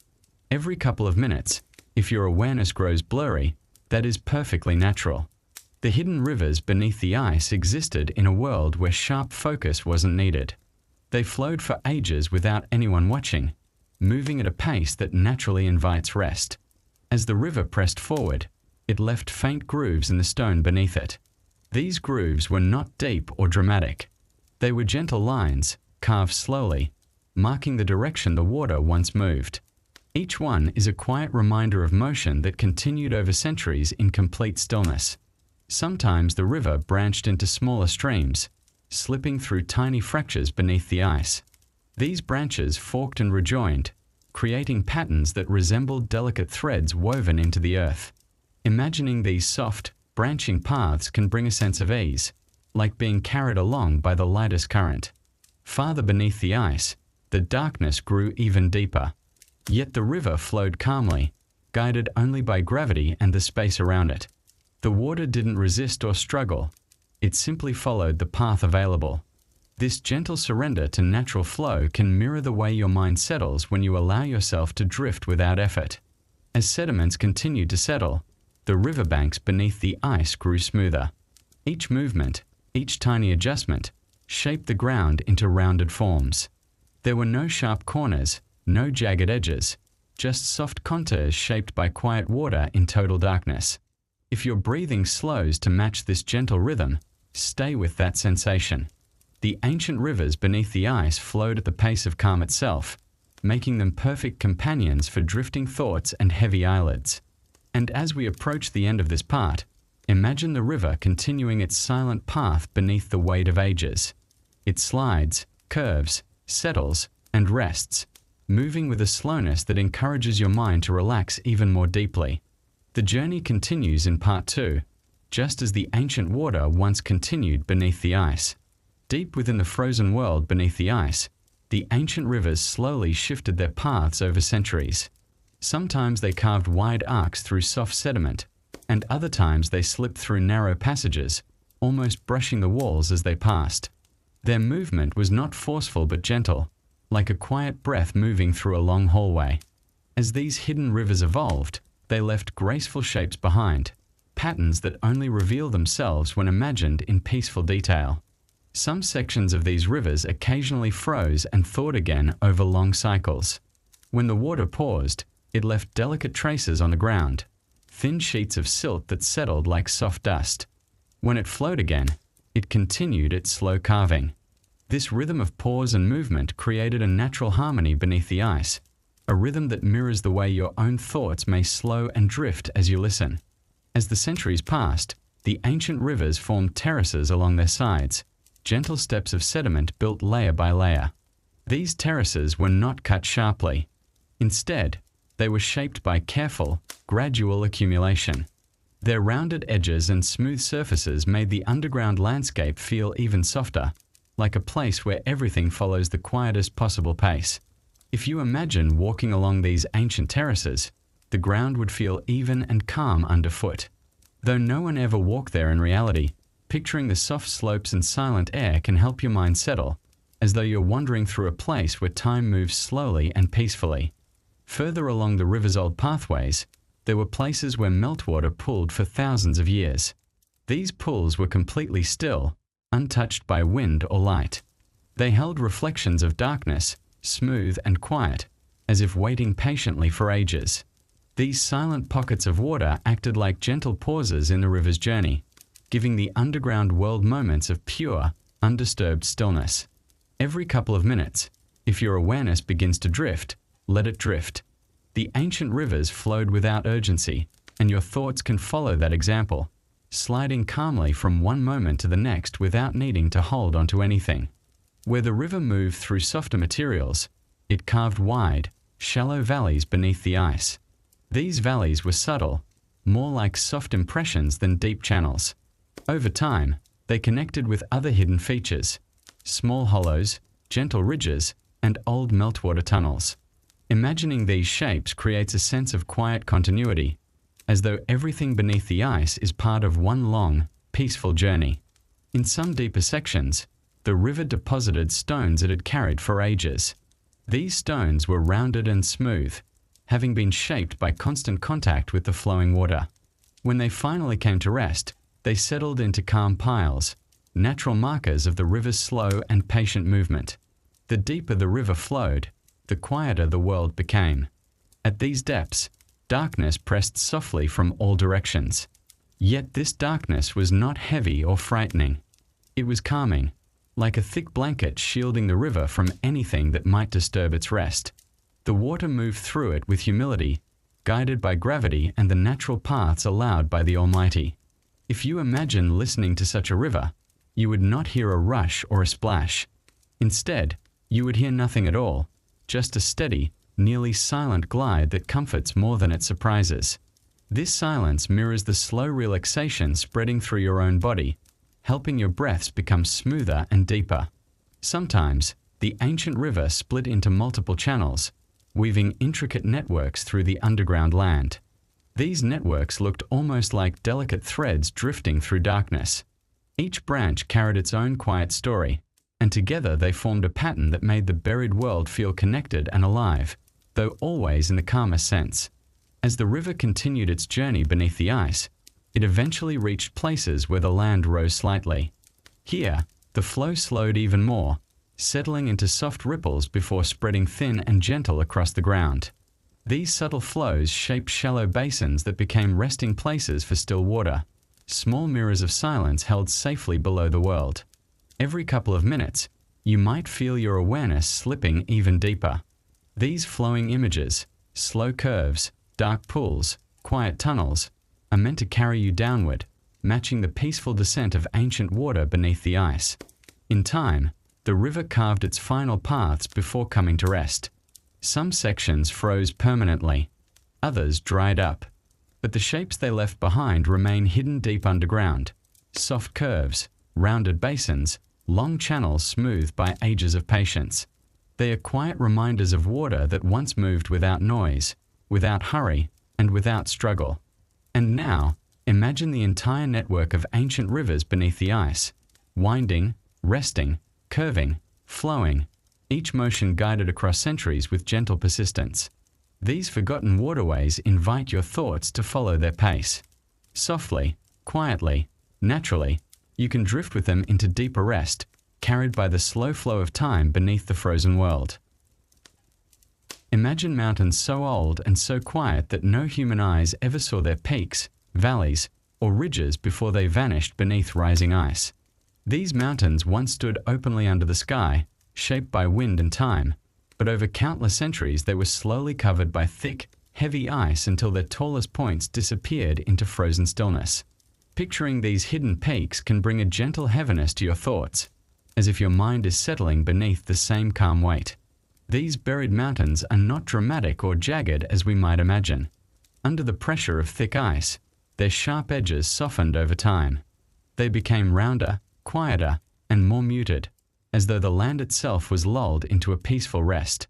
Every couple of minutes, if your awareness grows blurry, that is perfectly natural. The hidden rivers beneath the ice existed in a world where sharp focus wasn't needed. They flowed for ages without anyone watching, moving at a pace that naturally invites rest. As the river pressed forward, it left faint grooves in the stone beneath it. These grooves were not deep or dramatic. They were gentle lines, carved slowly, marking the direction the water once moved. Each one is a quiet reminder of motion that continued over centuries in complete stillness. Sometimes the river branched into smaller streams, slipping through tiny fractures beneath the ice. These branches forked and rejoined, creating patterns that resembled delicate threads woven into the earth. Imagining these soft, branching paths can bring a sense of ease, like being carried along by the lightest current. Farther beneath the ice, the darkness grew even deeper. Yet the river flowed calmly, guided only by gravity and the space around it. The water didn't resist or struggle. It simply followed the path available. This gentle surrender to natural flow can mirror the way your mind settles when you allow yourself to drift without effort. As sediments continued to settle, the riverbanks beneath the ice grew smoother. Each movement, each tiny adjustment, shaped the ground into rounded forms. There were no sharp corners, no jagged edges, just soft contours shaped by quiet water in total darkness. If your breathing slows to match this gentle rhythm, stay with that sensation. The ancient rivers beneath the ice flowed at the pace of calm itself, making them perfect companions for drifting thoughts and heavy eyelids. And as we approach the end of this part, imagine the river continuing its silent path beneath the weight of ages. It slides, curves, settles, and rests, moving with a slowness that encourages your mind to relax even more deeply. The journey continues in part 2, just as the ancient water once continued beneath the ice. Deep within the frozen world beneath the ice, the ancient rivers slowly shifted their paths over centuries. Sometimes they carved wide arcs through soft sediment, and other times they slipped through narrow passages, almost brushing the walls as they passed. Their movement was not forceful but gentle, like a quiet breath moving through a long hallway. As these hidden rivers evolved, they left graceful shapes behind, patterns that only reveal themselves when imagined in peaceful detail. Some sections of these rivers occasionally froze and thawed again over long cycles. When the water paused, it left delicate traces on the ground, thin sheets of silt that settled like soft dust. When it flowed again, it continued its slow carving. This rhythm of pause and movement created a natural harmony beneath the ice, a rhythm that mirrors the way your own thoughts may slow and drift as you listen. As the centuries passed, the ancient rivers formed terraces along their sides, gentle steps of sediment built layer by layer. These terraces were not cut sharply. Instead, they were shaped by careful, gradual accumulation. Their rounded edges and smooth surfaces made the underground landscape feel even softer, like a place where everything follows the quietest possible pace. If you imagine walking along these ancient terraces, the ground would feel even and calm underfoot. Though no one ever walked there in reality, picturing the soft slopes and silent air can help your mind settle, as though you're wandering through a place where time moves slowly and peacefully. Further along the river's old pathways, there were places where meltwater pooled for thousands of years. These pools were completely still, untouched by wind or light. They held reflections of darkness, smooth and quiet, as if waiting patiently for ages. These silent pockets of water acted like gentle pauses in the river's journey, giving the underground world moments of pure, undisturbed stillness. Every couple of minutes, if your awareness begins to drift, let it drift. The ancient rivers flowed without urgency, and your thoughts can follow that example, sliding calmly from one moment to the next without needing to hold onto anything. Where the river moved through softer materials, it carved wide, shallow valleys beneath the ice. These valleys were subtle, more like soft impressions than deep channels. Over time, they connected with other hidden features, small hollows, gentle ridges, and old meltwater tunnels. Imagining these shapes creates a sense of quiet continuity, as though everything beneath the ice is part of one long, peaceful journey. In some deeper sections, the river deposited stones it had carried for ages. These stones were rounded and smooth, having been shaped by constant contact with the flowing water. When they finally came to rest, they settled into calm piles, natural markers of the river's slow and patient movement. The deeper the river flowed, the quieter the world became. At these depths, darkness pressed softly from all directions. Yet this darkness was not heavy or frightening. It was calming, like a thick blanket shielding the river from anything that might disturb its rest. The water moved through it with humility, guided by gravity and the natural paths allowed by the Almighty. If you imagine listening to such a river, you would not hear a rush or a splash. Instead, you would hear nothing at all, just a steady, nearly silent glide that comforts more than it surprises. This silence mirrors the slow relaxation spreading through your own body, helping your breaths become smoother and deeper. Sometimes, the ancient river split into multiple channels, weaving intricate networks through the underground land. These networks looked almost like delicate threads drifting through darkness. Each branch carried its own quiet story, and together they formed a pattern that made the buried world feel connected and alive, though always in the calmest sense. As the river continued its journey beneath the ice, it eventually reached places where the land rose slightly. Here, the flow slowed even more, settling into soft ripples before spreading thin and gentle across the ground. These subtle flows shaped shallow basins that became resting places for still water, small mirrors of silence held safely below the world. Every couple of minutes, you might feel your awareness slipping even deeper. These flowing images, slow curves, dark pools, quiet tunnels, are meant to carry you downward, matching the peaceful descent of ancient water beneath the ice. In time, the river carved its final paths before coming to rest. Some sections froze permanently, others dried up, but the shapes they left behind remain hidden deep underground. Soft curves, rounded basins, long channels smoothed by ages of patience. They are quiet reminders of water that once moved without noise, without hurry, and without struggle. And now, imagine the entire network of ancient rivers beneath the ice, winding, resting, curving, flowing, each motion guided across centuries with gentle persistence. These forgotten waterways invite your thoughts to follow their pace. Softly, quietly, naturally, you can drift with them into deeper rest, carried by the slow flow of time beneath the frozen world. Imagine mountains so old and so quiet that no human eyes ever saw their peaks, valleys, or ridges before they vanished beneath rising ice. These mountains once stood openly under the sky, shaped by wind and time, but over countless centuries they were slowly covered by thick, heavy ice until their tallest points disappeared into frozen stillness. Picturing these hidden peaks can bring a gentle heaviness to your thoughts, as if your mind is settling beneath the same calm weight. These buried mountains are not dramatic or jagged as we might imagine. Under the pressure of thick ice, their sharp edges softened over time. They became rounder, quieter, and more muted, as though the land itself was lulled into a peaceful rest.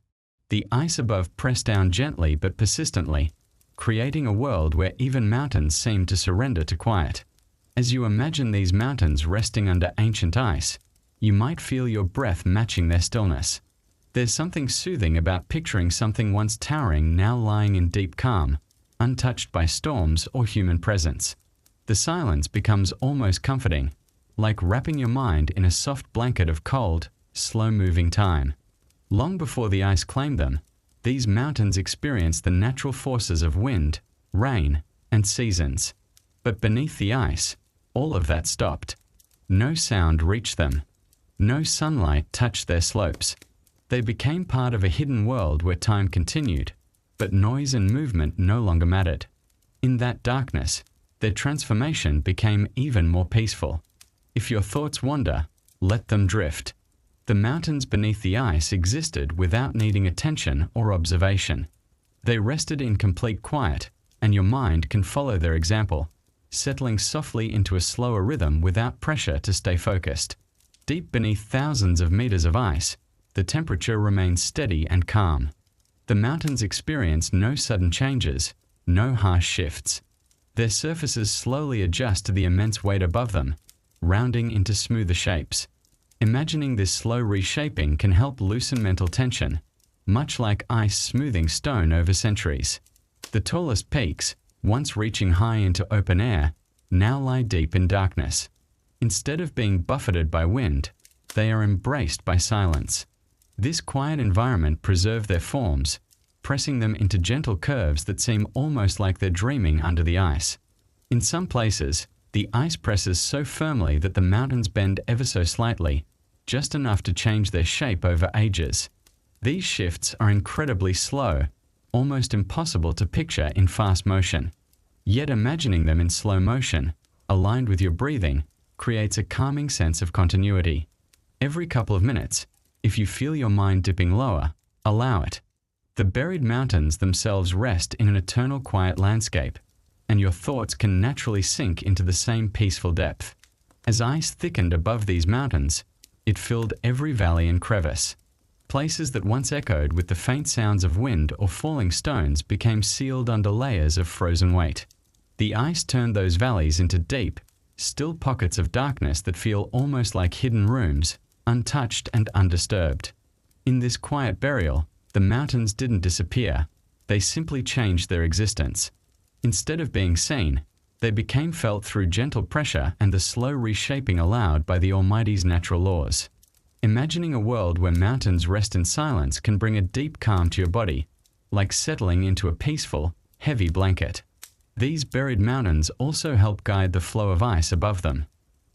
The ice above pressed down gently but persistently, creating a world where even mountains seemed to surrender to quiet. As you imagine these mountains resting under ancient ice, you might feel your breath matching their stillness. There's something soothing about picturing something once towering now lying in deep calm, untouched by storms or human presence. The silence becomes almost comforting, like wrapping your mind in a soft blanket of cold, slow-moving time. Long before the ice claimed them, these mountains experienced the natural forces of wind, rain, and seasons. But beneath the ice, all of that stopped. No sound reached them. No sunlight touched their slopes. They became part of a hidden world where time continued, but noise and movement no longer mattered. In that darkness, their transformation became even more peaceful. If your thoughts wander, let them drift. The mountains beneath the ice existed without needing attention or observation. They rested in complete quiet, and your mind can follow their example, settling softly into a slower rhythm without pressure to stay focused. Deep beneath thousands of meters of ice, the temperature remains steady and calm. The mountains experience no sudden changes, no harsh shifts. Their surfaces slowly adjust to the immense weight above them, rounding into smoother shapes. Imagining this slow reshaping can help loosen mental tension, much like ice smoothing stone over centuries. The tallest peaks, once reaching high into open air, now lie deep in darkness. Instead of being buffeted by wind, they are embraced by silence. This quiet environment preserves their forms, pressing them into gentle curves that seem almost like they're dreaming under the ice. In some places, the ice presses so firmly that the mountains bend ever so slightly, just enough to change their shape over ages. These shifts are incredibly slow, almost impossible to picture in fast motion. Yet imagining them in slow motion, aligned with your breathing, creates a calming sense of continuity. Every couple of minutes, if you feel your mind dipping lower, allow it. The buried mountains themselves rest in an eternal quiet landscape, and your thoughts can naturally sink into the same peaceful depth. As ice thickened above these mountains, it filled every valley and crevice. Places that once echoed with the faint sounds of wind or falling stones became sealed under layers of frozen weight. The ice turned those valleys into deep, still pockets of darkness that feel almost like hidden rooms, untouched and undisturbed. In this quiet burial, the mountains didn't disappear, they simply changed their existence. Instead of being seen, they became felt through gentle pressure and the slow reshaping allowed by the Almighty's natural laws. Imagining a world where mountains rest in silence can bring a deep calm to your body, like settling into a peaceful, heavy blanket. These buried mountains also help guide the flow of ice above them.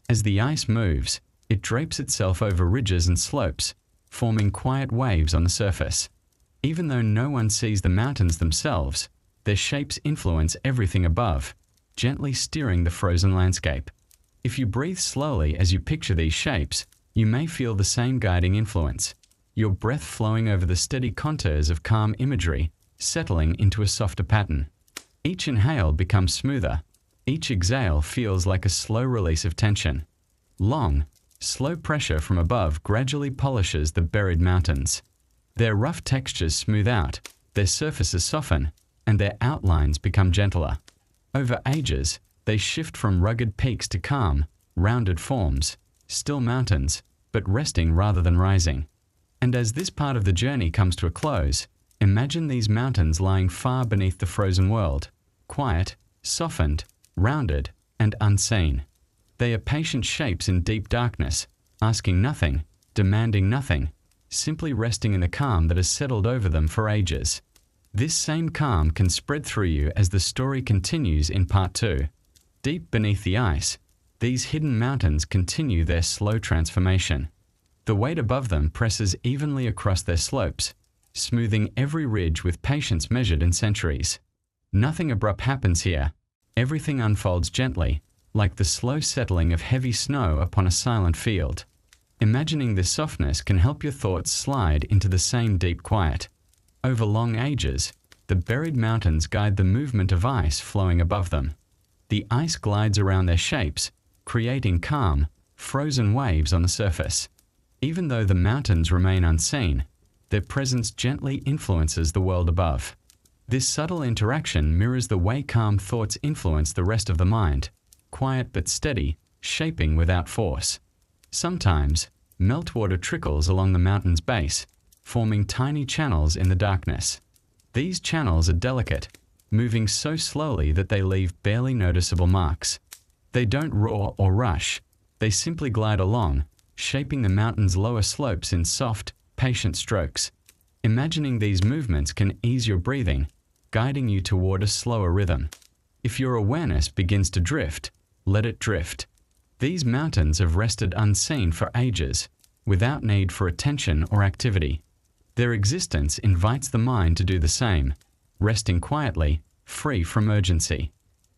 As the ice moves, it drapes itself over ridges and slopes, forming quiet waves on the surface. Even though no one sees the mountains themselves, their shapes influence everything above, gently steering the frozen landscape. If you breathe slowly as you picture these shapes, you may feel the same guiding influence, your breath flowing over the steady contours of calm imagery, settling into a softer pattern. Each inhale becomes smoother. Each exhale feels like a slow release of tension. Long, slow pressure from above gradually polishes the buried mountains. Their rough textures smooth out, their surfaces soften, and their outlines become gentler. Over ages, they shift from rugged peaks to calm, rounded forms, still mountains, but resting rather than rising. And as this part of the journey comes to a close, imagine these mountains lying far beneath the frozen world, quiet, softened, rounded, and unseen. They are patient shapes in deep darkness, asking nothing, demanding nothing, simply resting in the calm that has settled over them for ages. This same calm can spread through you as the story continues in part 2. Deep beneath the ice, these hidden mountains continue their slow transformation. The weight above them presses evenly across their slopes, smoothing every ridge with patience measured in centuries. Nothing abrupt happens here. Everything unfolds gently, like the slow settling of heavy snow upon a silent field. Imagining this softness can help your thoughts slide into the same deep quiet. Over long ages, the buried mountains guide the movement of ice flowing above them. The ice glides around their shapes, creating calm, frozen waves on the surface. Even though the mountains remain unseen, their presence gently influences the world above. This subtle interaction mirrors the way calm thoughts influence the rest of the mind, quiet but steady, shaping without force. Sometimes, meltwater trickles along the mountain's base, forming tiny channels in the darkness. These channels are delicate, moving so slowly that they leave barely noticeable marks. They don't roar or rush, they simply glide along, shaping the mountain's lower slopes in soft, patient strokes. Imagining these movements can ease your breathing, guiding you toward a slower rhythm. If your awareness begins to drift, let it drift. These mountains have rested unseen for ages, without need for attention or activity. Their existence invites the mind to do the same, resting quietly, free from urgency.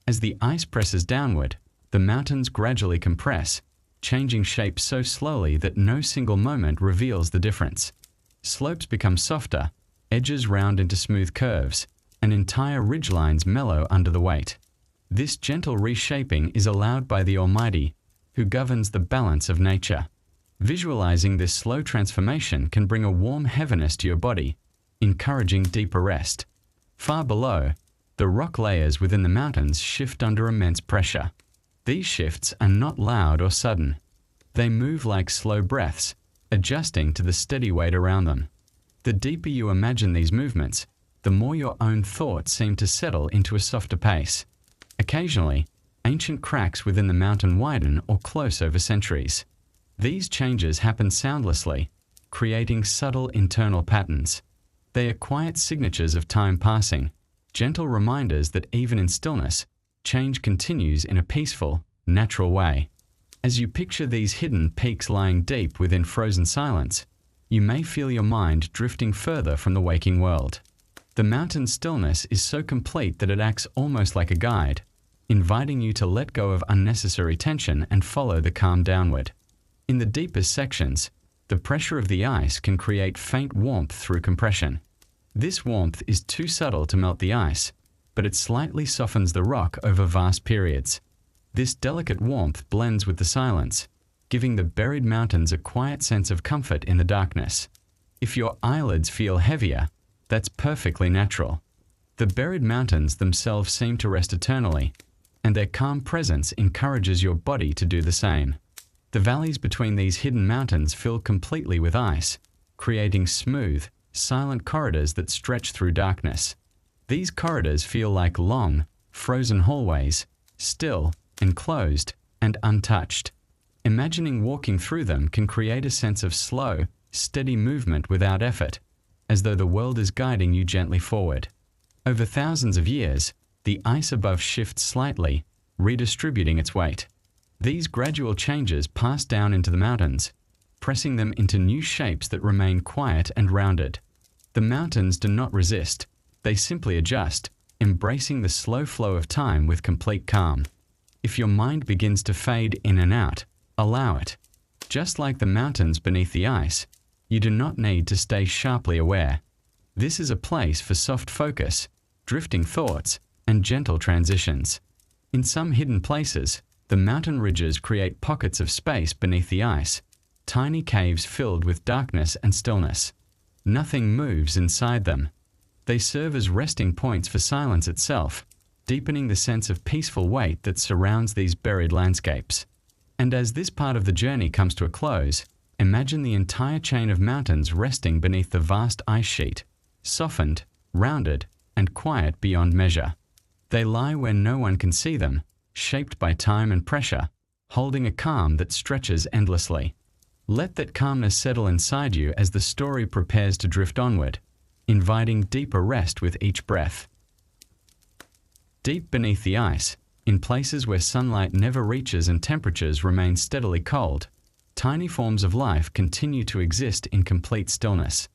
As the ice presses downward, the mountains gradually compress, changing shape so slowly that no single moment reveals the difference. Slopes become softer, edges round into smooth curves, and entire ridgelines mellow under the weight. This gentle reshaping is allowed by the Almighty, who governs the balance of nature. Visualizing this slow transformation can bring a warm heaviness to your body, encouraging deeper rest. Far below, the rock layers within the mountains shift under immense pressure. These shifts are not loud or sudden. They move like slow breaths, adjusting to the steady weight around them. The deeper you imagine these movements, the more your own thoughts seem to settle into a softer pace. Occasionally, ancient cracks within the mountain widen or close over centuries. These changes happen soundlessly, creating subtle internal patterns. They are quiet signatures of time passing, gentle reminders that even in stillness, change continues in a peaceful, natural way. As you picture these hidden peaks lying deep within frozen silence, you may feel your mind drifting further from the waking world. The mountain stillness is so complete that it acts almost like a guide, inviting you to let go of unnecessary tension and follow the calm downward. In the deepest sections, the pressure of the ice can create faint warmth through compression. This warmth is too subtle to melt the ice, but it slightly softens the rock over vast periods. This delicate warmth blends with the silence, giving the buried mountains a quiet sense of comfort in the darkness. If your eyelids feel heavier, that's perfectly natural. The buried mountains themselves seem to rest eternally, and their calm presence encourages your body to do the same. The valleys between these hidden mountains fill completely with ice, creating smooth, silent corridors that stretch through darkness. These corridors feel like long, frozen hallways, still, enclosed, and untouched. Imagining walking through them can create a sense of slow, steady movement without effort, as though the world is guiding you gently forward. Over thousands of years, the ice above shifts slightly, redistributing its weight. These gradual changes pass down into the mountains, pressing them into new shapes that remain quiet and rounded. The mountains do not resist, they simply adjust, embracing the slow flow of time with complete calm. If your mind begins to fade in and out, allow it. Just like the mountains beneath the ice, you do not need to stay sharply aware. This is a place for soft focus, drifting thoughts, and gentle transitions. In some hidden places, the mountain ridges create pockets of space beneath the ice, tiny caves filled with darkness and stillness. Nothing moves inside them. They serve as resting points for silence itself, deepening the sense of peaceful weight that surrounds these buried landscapes. And as this part of the journey comes to a close, imagine the entire chain of mountains resting beneath the vast ice sheet, softened, rounded, and quiet beyond measure. They lie where no one can see them, shaped by time and pressure, holding a calm that stretches endlessly. Let that calmness settle inside you as the story prepares to drift onward, inviting deeper rest with each breath. Deep beneath the ice, in places where sunlight never reaches and temperatures remain steadily cold, tiny forms of life continue to exist in complete stillness.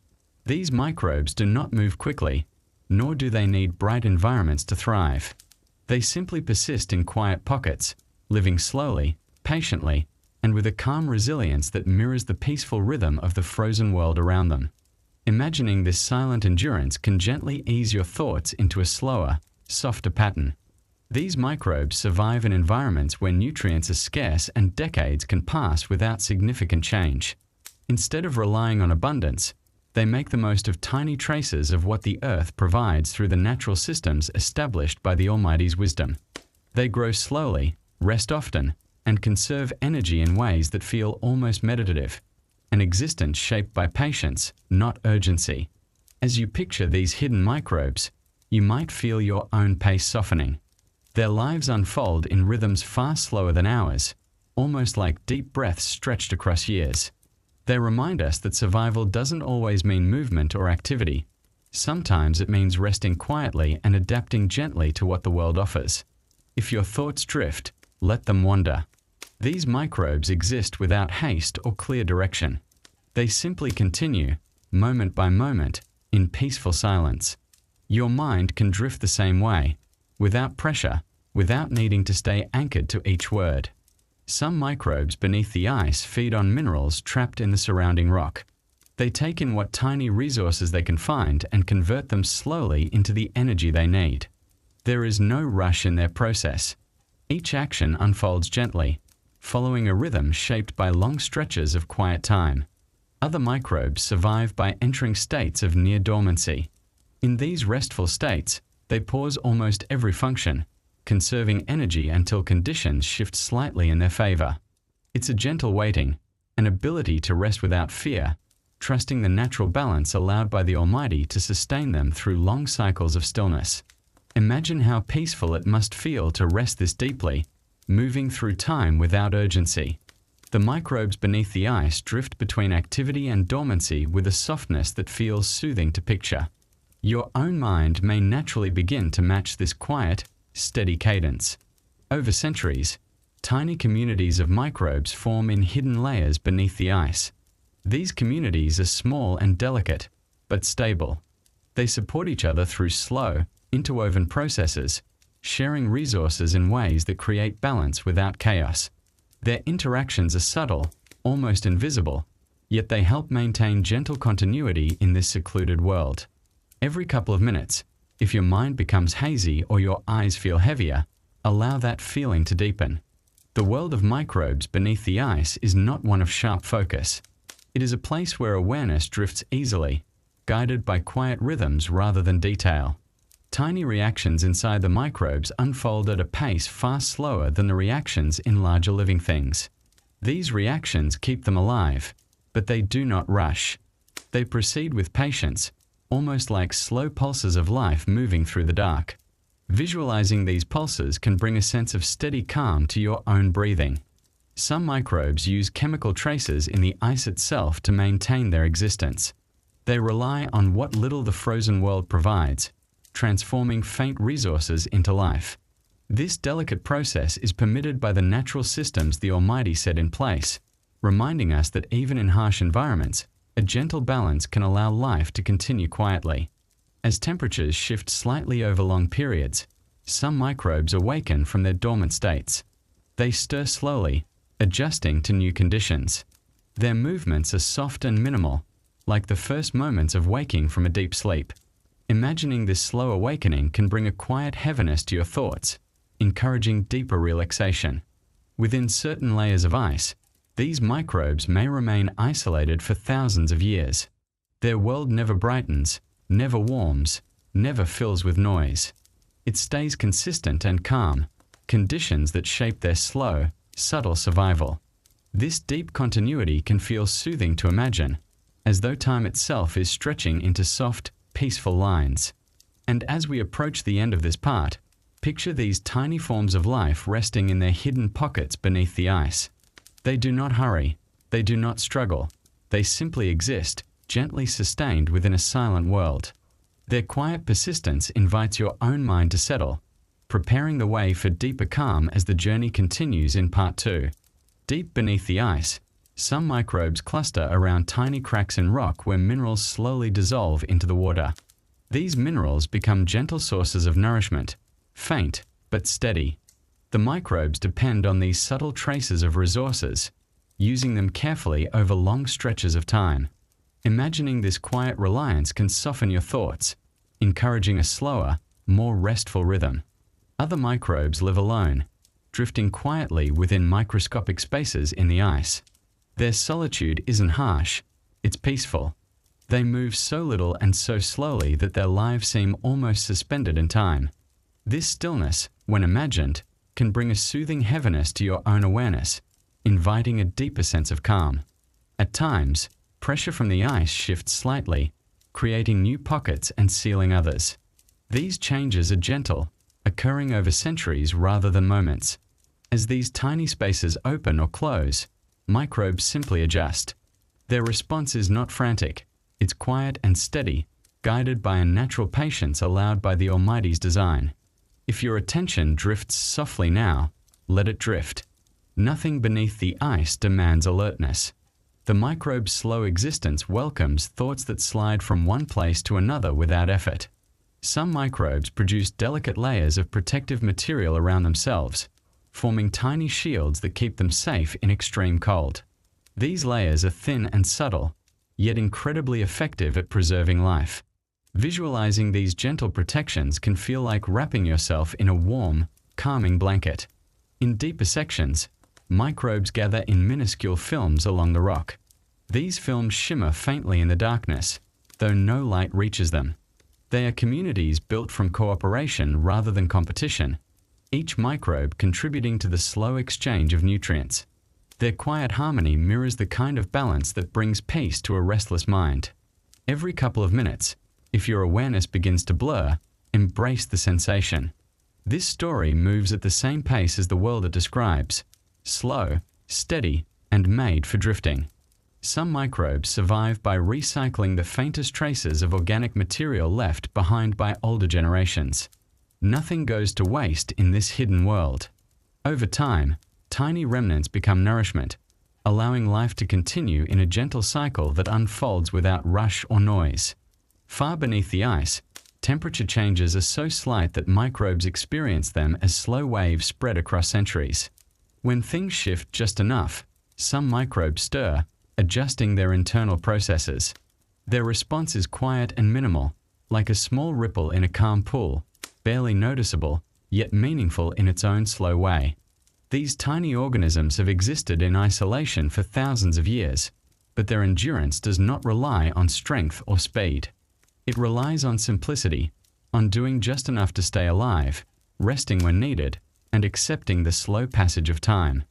These microbes do not move quickly, nor do they need bright environments to thrive. They simply persist in quiet pockets, living slowly, patiently, and with a calm resilience that mirrors the peaceful rhythm of the frozen world around them. Imagining this silent endurance can gently ease your thoughts into a slower, softer pattern. These microbes survive in environments where nutrients are scarce and decades can pass without significant change. Instead of relying on abundance, they make the most of tiny traces of what the earth provides through the natural systems established by the Almighty's wisdom. They grow slowly, rest often, and conserve energy in ways that feel almost meditative, an existence shaped by patience, not urgency. As you picture these hidden microbes, you might feel your own pace softening. Their lives unfold in rhythms far slower than ours, almost like deep breaths stretched across years. They remind us that survival doesn't always mean movement or activity. Sometimes it means resting quietly and adapting gently to what the world offers. If your thoughts drift, let them wander. These microbes exist without haste or clear direction. They simply continue, moment by moment, in peaceful silence. Your mind can drift the same way, without pressure, without needing to stay anchored to each word. Some microbes beneath the ice feed on minerals trapped in the surrounding rock. They take in what tiny resources they can find and convert them slowly into the energy they need. There is no rush in their process. Each action unfolds gently, following a rhythm shaped by long stretches of quiet time. Other microbes survive by entering states of near dormancy. In these restful states, they pause almost every function, conserving energy until conditions shift slightly in their favor. It's a gentle waiting, an ability to rest without fear, trusting the natural balance allowed by the Almighty to sustain them through long cycles of stillness. Imagine how peaceful it must feel to rest this deeply, moving through time without urgency. The microbes beneath the ice drift between activity and dormancy with a softness that feels soothing to picture. Your own mind may naturally begin to match this quiet, steady cadence. Over centuries, tiny communities of microbes form in hidden layers beneath the ice. These communities are small and delicate, but stable. They support each other through slow, interwoven processes, sharing resources in ways that create balance without chaos. Their interactions are subtle, almost invisible, yet they help maintain gentle continuity in this secluded world. Every couple of minutes, if your mind becomes hazy or your eyes feel heavier, allow that feeling to deepen. The world of microbes beneath the ice is not one of sharp focus. It is a place where awareness drifts easily, guided by quiet rhythms rather than detail. Tiny reactions inside the microbes unfold at a pace far slower than the reactions in larger living things. These reactions keep them alive, but they do not rush. They proceed with patience, almost like slow pulses of life moving through the dark. Visualizing these pulses can bring a sense of steady calm to your own breathing. Some microbes use chemical traces in the ice itself to maintain their existence. They rely on what little the frozen world provides, transforming faint resources into life. This delicate process is permitted by the natural systems the Almighty set in place, reminding us that even in harsh environments, a gentle balance can allow life to continue quietly. As temperatures shift slightly over long periods, some microbes awaken from their dormant states. They stir slowly, adjusting to new conditions. Their movements are soft and minimal, like the first moments of waking from a deep sleep. Imagining this slow awakening can bring a quiet heaviness to your thoughts, encouraging deeper relaxation. Within certain layers of ice, these microbes may remain isolated for thousands of years. Their world never brightens, never warms, never fills with noise. It stays consistent and calm, conditions that shape their slow, subtle survival. This deep continuity can feel soothing to imagine, as though time itself is stretching into soft, peaceful lines. And as we approach the end of this part, picture these tiny forms of life resting in their hidden pockets beneath the ice. They do not hurry, they do not struggle, they simply exist, gently sustained within a silent world. Their quiet persistence invites your own mind to settle, preparing the way for deeper calm as the journey continues in part 2. Deep beneath the ice, some microbes cluster around tiny cracks in rock where minerals slowly dissolve into the water. These minerals become gentle sources of nourishment, faint but steady. The microbes depend on these subtle traces of resources, using them carefully over long stretches of time. Imagining this quiet reliance can soften your thoughts, encouraging a slower, more restful rhythm. Other microbes live alone, drifting quietly within microscopic spaces in the ice. Their solitude isn't harsh, it's peaceful. They move so little and so slowly that their lives seem almost suspended in time. This stillness, when imagined, can bring a soothing heaviness to your own awareness, inviting a deeper sense of calm. At times, pressure from the ice shifts slightly, creating new pockets and sealing others. These changes are gentle, occurring over centuries rather than moments. As these tiny spaces open or close, microbes simply adjust. Their response is not frantic, it's quiet and steady, guided by a natural patience allowed by the Almighty's design. If your attention drifts softly now, let it drift. Nothing beneath the ice demands alertness. The microbe's slow existence welcomes thoughts that slide from one place to another without effort. Some microbes produce delicate layers of protective material around themselves, forming tiny shields that keep them safe in extreme cold. These layers are thin and subtle, yet incredibly effective at preserving life. Visualizing these gentle protections can feel like wrapping yourself in a warm, calming blanket. In deeper sections, microbes gather in minuscule films along the rock. These films shimmer faintly in the darkness, though no light reaches them. They are communities built from cooperation rather than competition, each microbe contributing to the slow exchange of nutrients. Their quiet harmony mirrors the kind of balance that brings peace to a restless mind. Every couple of minutes, if your awareness begins to blur, embrace the sensation. This story moves at the same pace as the world it describes, slow, steady, and made for drifting. Some microbes survive by recycling the faintest traces of organic material left behind by older generations. Nothing goes to waste in this hidden world. Over time, tiny remnants become nourishment, allowing life to continue in a gentle cycle that unfolds without rush or noise. Far beneath the ice, temperature changes are so slight that microbes experience them as slow waves spread across centuries. When things shift just enough, some microbes stir, adjusting their internal processes. Their response is quiet and minimal, like a small ripple in a calm pool, barely noticeable, yet meaningful in its own slow way. These tiny organisms have existed in isolation for thousands of years, but their endurance does not rely on strength or speed. It relies on simplicity, on doing just enough to stay alive, resting when needed, and accepting the slow passage of time.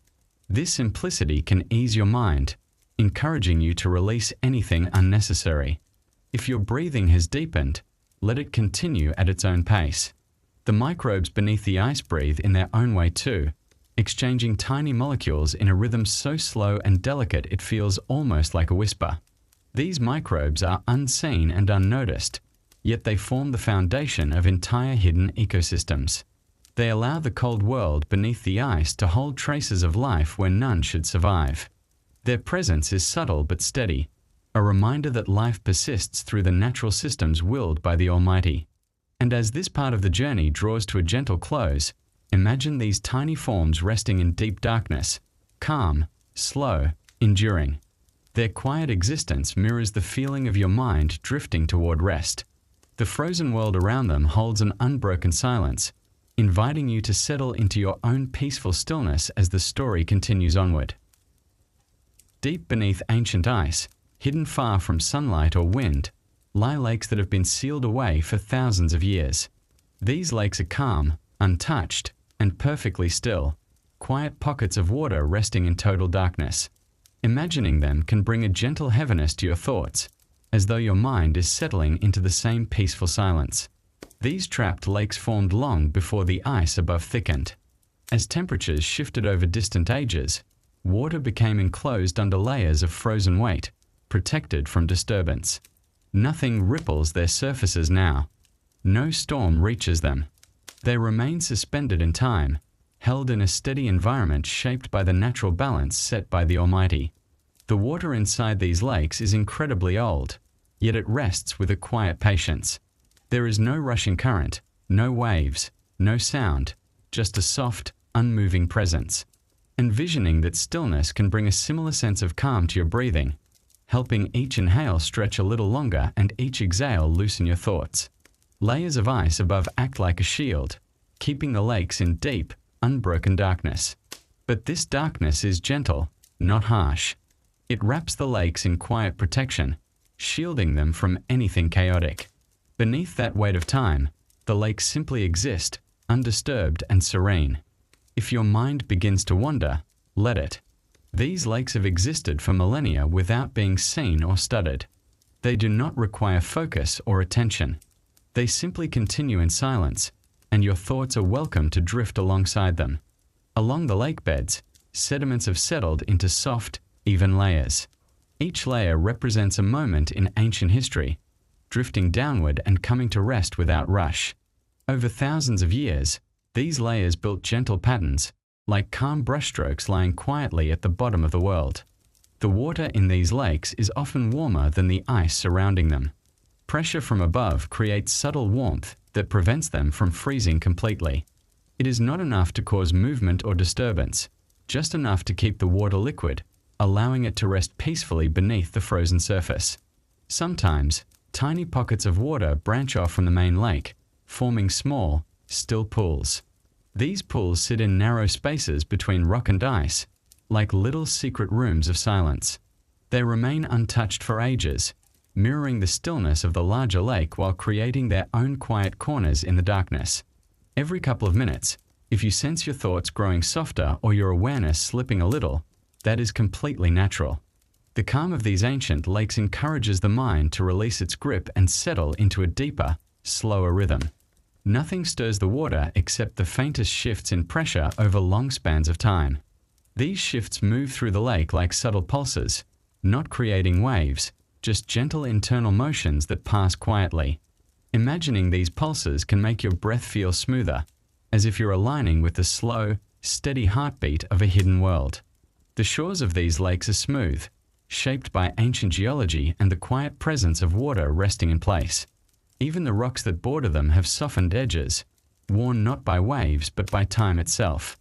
This simplicity can ease your mind, encouraging you to release anything unnecessary. If your breathing has deepened, let it continue at its own pace. The microbes beneath the ice breathe in their own way too, exchanging tiny molecules in a rhythm so slow and delicate it feels almost like a whisper. These microbes are unseen and unnoticed, yet they form the foundation of entire hidden ecosystems. They allow the cold world beneath the ice to hold traces of life where none should survive. Their presence is subtle but steady, a reminder that life persists through the natural systems willed by the Almighty. And as this part of the journey draws to a gentle close, imagine these tiny forms resting in deep darkness, calm, slow, enduring. Their quiet existence mirrors the feeling of your mind drifting toward rest. The frozen world around them holds an unbroken silence, inviting you to settle into your own peaceful stillness as the story continues onward. Deep beneath ancient ice, hidden far from sunlight or wind, lie lakes that have been sealed away for thousands of years. These lakes are calm, untouched, and perfectly still, quiet pockets of water resting in total darkness. Imagining them can bring a gentle heaviness to your thoughts, as though your mind is settling into the same peaceful silence. These trapped lakes formed long before the ice above thickened. As temperatures shifted over distant ages, water became enclosed under layers of frozen weight, protected from disturbance. Nothing ripples their surfaces now. No storm reaches them. They remain suspended in time, held in a steady environment shaped by the natural balance set by the Almighty. The water inside these lakes is incredibly old, yet it rests with a quiet patience. There is no rushing current, no waves, no sound, just a soft, unmoving presence. Envisioning that stillness can bring a similar sense of calm to your breathing, helping each inhale stretch a little longer and each exhale loosen your thoughts. Layers of ice above act like a shield, keeping the lakes in deep, unbroken darkness. But this darkness is gentle, not harsh. It wraps the lakes in quiet protection, shielding them from anything chaotic. Beneath that weight of time, the lakes simply exist, undisturbed and serene. If your mind begins to wander, let it. These lakes have existed for millennia without being seen or studied. They do not require focus or attention. They simply continue in silence, and your thoughts are welcome to drift alongside them. Along the lake beds, sediments have settled into soft, even layers. Each layer represents a moment in ancient history, drifting downward and coming to rest without rush. Over thousands of years, these layers built gentle patterns, like calm brushstrokes lying quietly at the bottom of the world. The water in these lakes is often warmer than the ice surrounding them. Pressure from above creates subtle warmth that prevents them from freezing completely. It is not enough to cause movement or disturbance, just enough to keep the water liquid, allowing it to rest peacefully beneath the frozen surface. Sometimes, tiny pockets of water branch off from the main lake, forming small, still pools. These pools sit in narrow spaces between rock and ice, like little secret rooms of silence. They remain untouched for ages, mirroring the stillness of the larger lake while creating their own quiet corners in the darkness. Every couple of minutes, if you sense your thoughts growing softer or your awareness slipping a little, that is completely natural. The calm of these ancient lakes encourages the mind to release its grip and settle into a deeper, slower rhythm. Nothing stirs the water except the faintest shifts in pressure over long spans of time. These shifts move through the lake like subtle pulses, not creating waves, just gentle internal motions that pass quietly. Imagining these pulses can make your breath feel smoother, as if you're aligning with the slow, steady heartbeat of a hidden world. The shores of these lakes are smooth, shaped by ancient geology and the quiet presence of water resting in place. Even the rocks that border them have softened edges, worn not by waves but by time itself.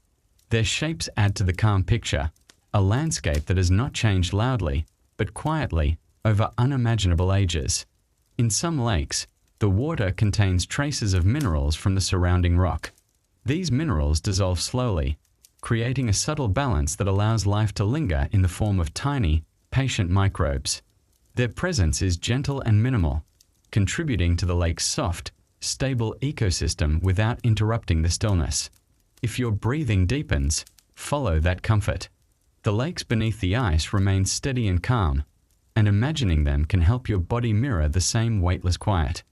Their shapes add to the calm picture, a landscape that has not changed loudly, but quietly, over unimaginable ages. In some lakes, the water contains traces of minerals from the surrounding rock. These minerals dissolve slowly, creating a subtle balance that allows life to linger in the form of tiny, patient microbes. Their presence is gentle and minimal, contributing to the lake's soft, stable ecosystem without interrupting the stillness. If your breathing deepens, follow that comfort. The lakes beneath the ice remain steady and calm, and imagining them can help your body mirror the same weightless quiet.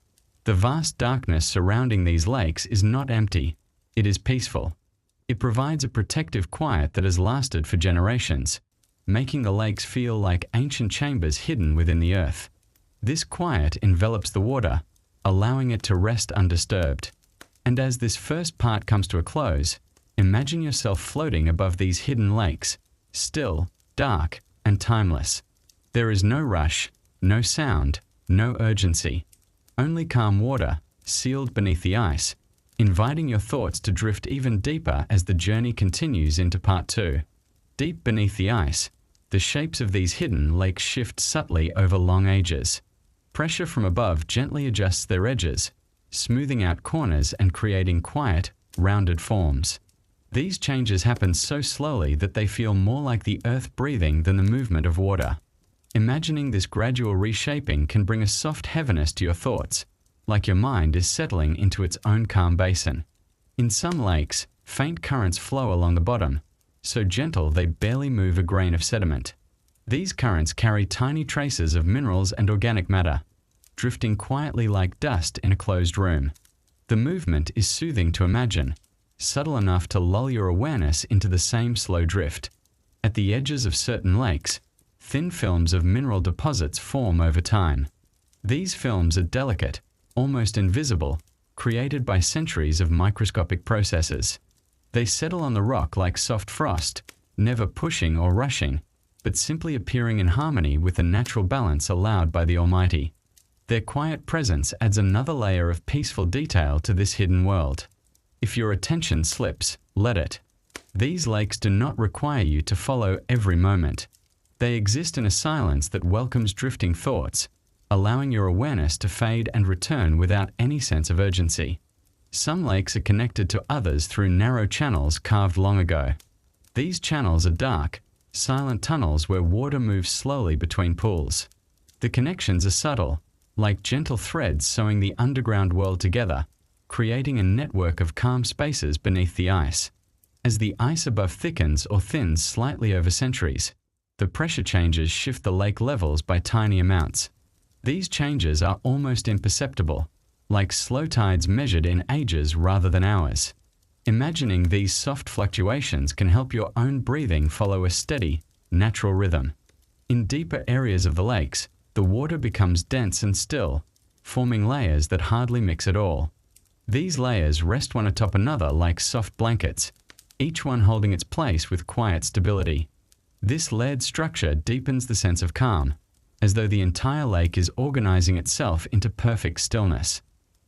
The vast darkness surrounding these lakes is not empty, it is peaceful. It provides a protective quiet that has lasted for generations, making the lakes feel like ancient chambers hidden within the earth. This quiet envelops the water, allowing it to rest undisturbed. And as this first part comes to a close, imagine yourself floating above these hidden lakes, still, dark, and timeless. There is no rush, no sound, no urgency. Only calm water, sealed beneath the ice, inviting your thoughts to drift even deeper as the journey continues into part 2. Deep beneath the ice, the shapes of these hidden lakes shift subtly over long ages. Pressure from above gently adjusts their edges, smoothing out corners and creating quiet, rounded forms. These changes happen so slowly that they feel more like the earth breathing than the movement of water. Imagining this gradual reshaping can bring a soft heaviness to your thoughts, like your mind is settling into its own calm basin. In some lakes, faint currents flow along the bottom, so gentle they barely move a grain of sediment. These currents carry tiny traces of minerals and organic matter, drifting quietly like dust in a closed room. The movement is soothing to imagine, subtle enough to lull your awareness into the same slow drift. At the edges of certain lakes, thin films of mineral deposits form over time. These films are delicate, almost invisible, created by centuries of microscopic processes. They settle on the rock like soft frost, never pushing or rushing, but simply appearing in harmony with the natural balance allowed by the Almighty. Their quiet presence adds another layer of peaceful detail to this hidden world. If your attention slips, let it. These lakes do not require you to follow every moment. They exist in a silence that welcomes drifting thoughts, allowing your awareness to fade and return without any sense of urgency. Some lakes are connected to others through narrow channels carved long ago. These channels are dark, silent tunnels where water moves slowly between pools. The connections are subtle, like gentle threads sewing the underground world together, creating a network of calm spaces beneath the ice. As the ice above thickens or thins slightly over centuries, the pressure changes shift the lake levels by tiny amounts. These changes are almost imperceptible, like slow tides measured in ages rather than hours. Imagining these soft fluctuations can help your own breathing follow a steady, natural rhythm. In deeper areas of the lakes, the water becomes dense and still, forming layers that hardly mix at all. These layers rest one atop another like soft blankets, each one holding its place with quiet stability. This layered structure deepens the sense of calm, as though the entire lake is organizing itself into perfect stillness.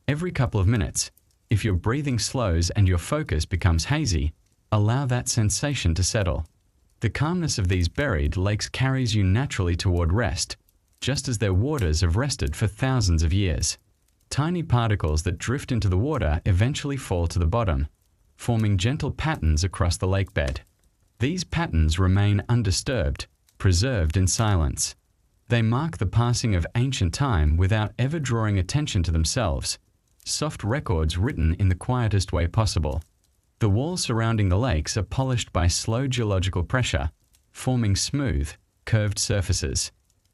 Every couple of minutes, if your breathing slows and your focus becomes hazy, allow that sensation to settle. The calmness of these buried lakes carries you naturally toward rest, just as their waters have rested for thousands of years. Tiny particles that drift into the water eventually fall to the bottom, forming gentle patterns across the lake bed. These patterns remain undisturbed, preserved in silence. They mark the passing of ancient time without ever drawing attention to themselves, soft records written in the quietest way possible. The walls surrounding the lakes are polished by slow geological pressure, forming smooth, curved surfaces.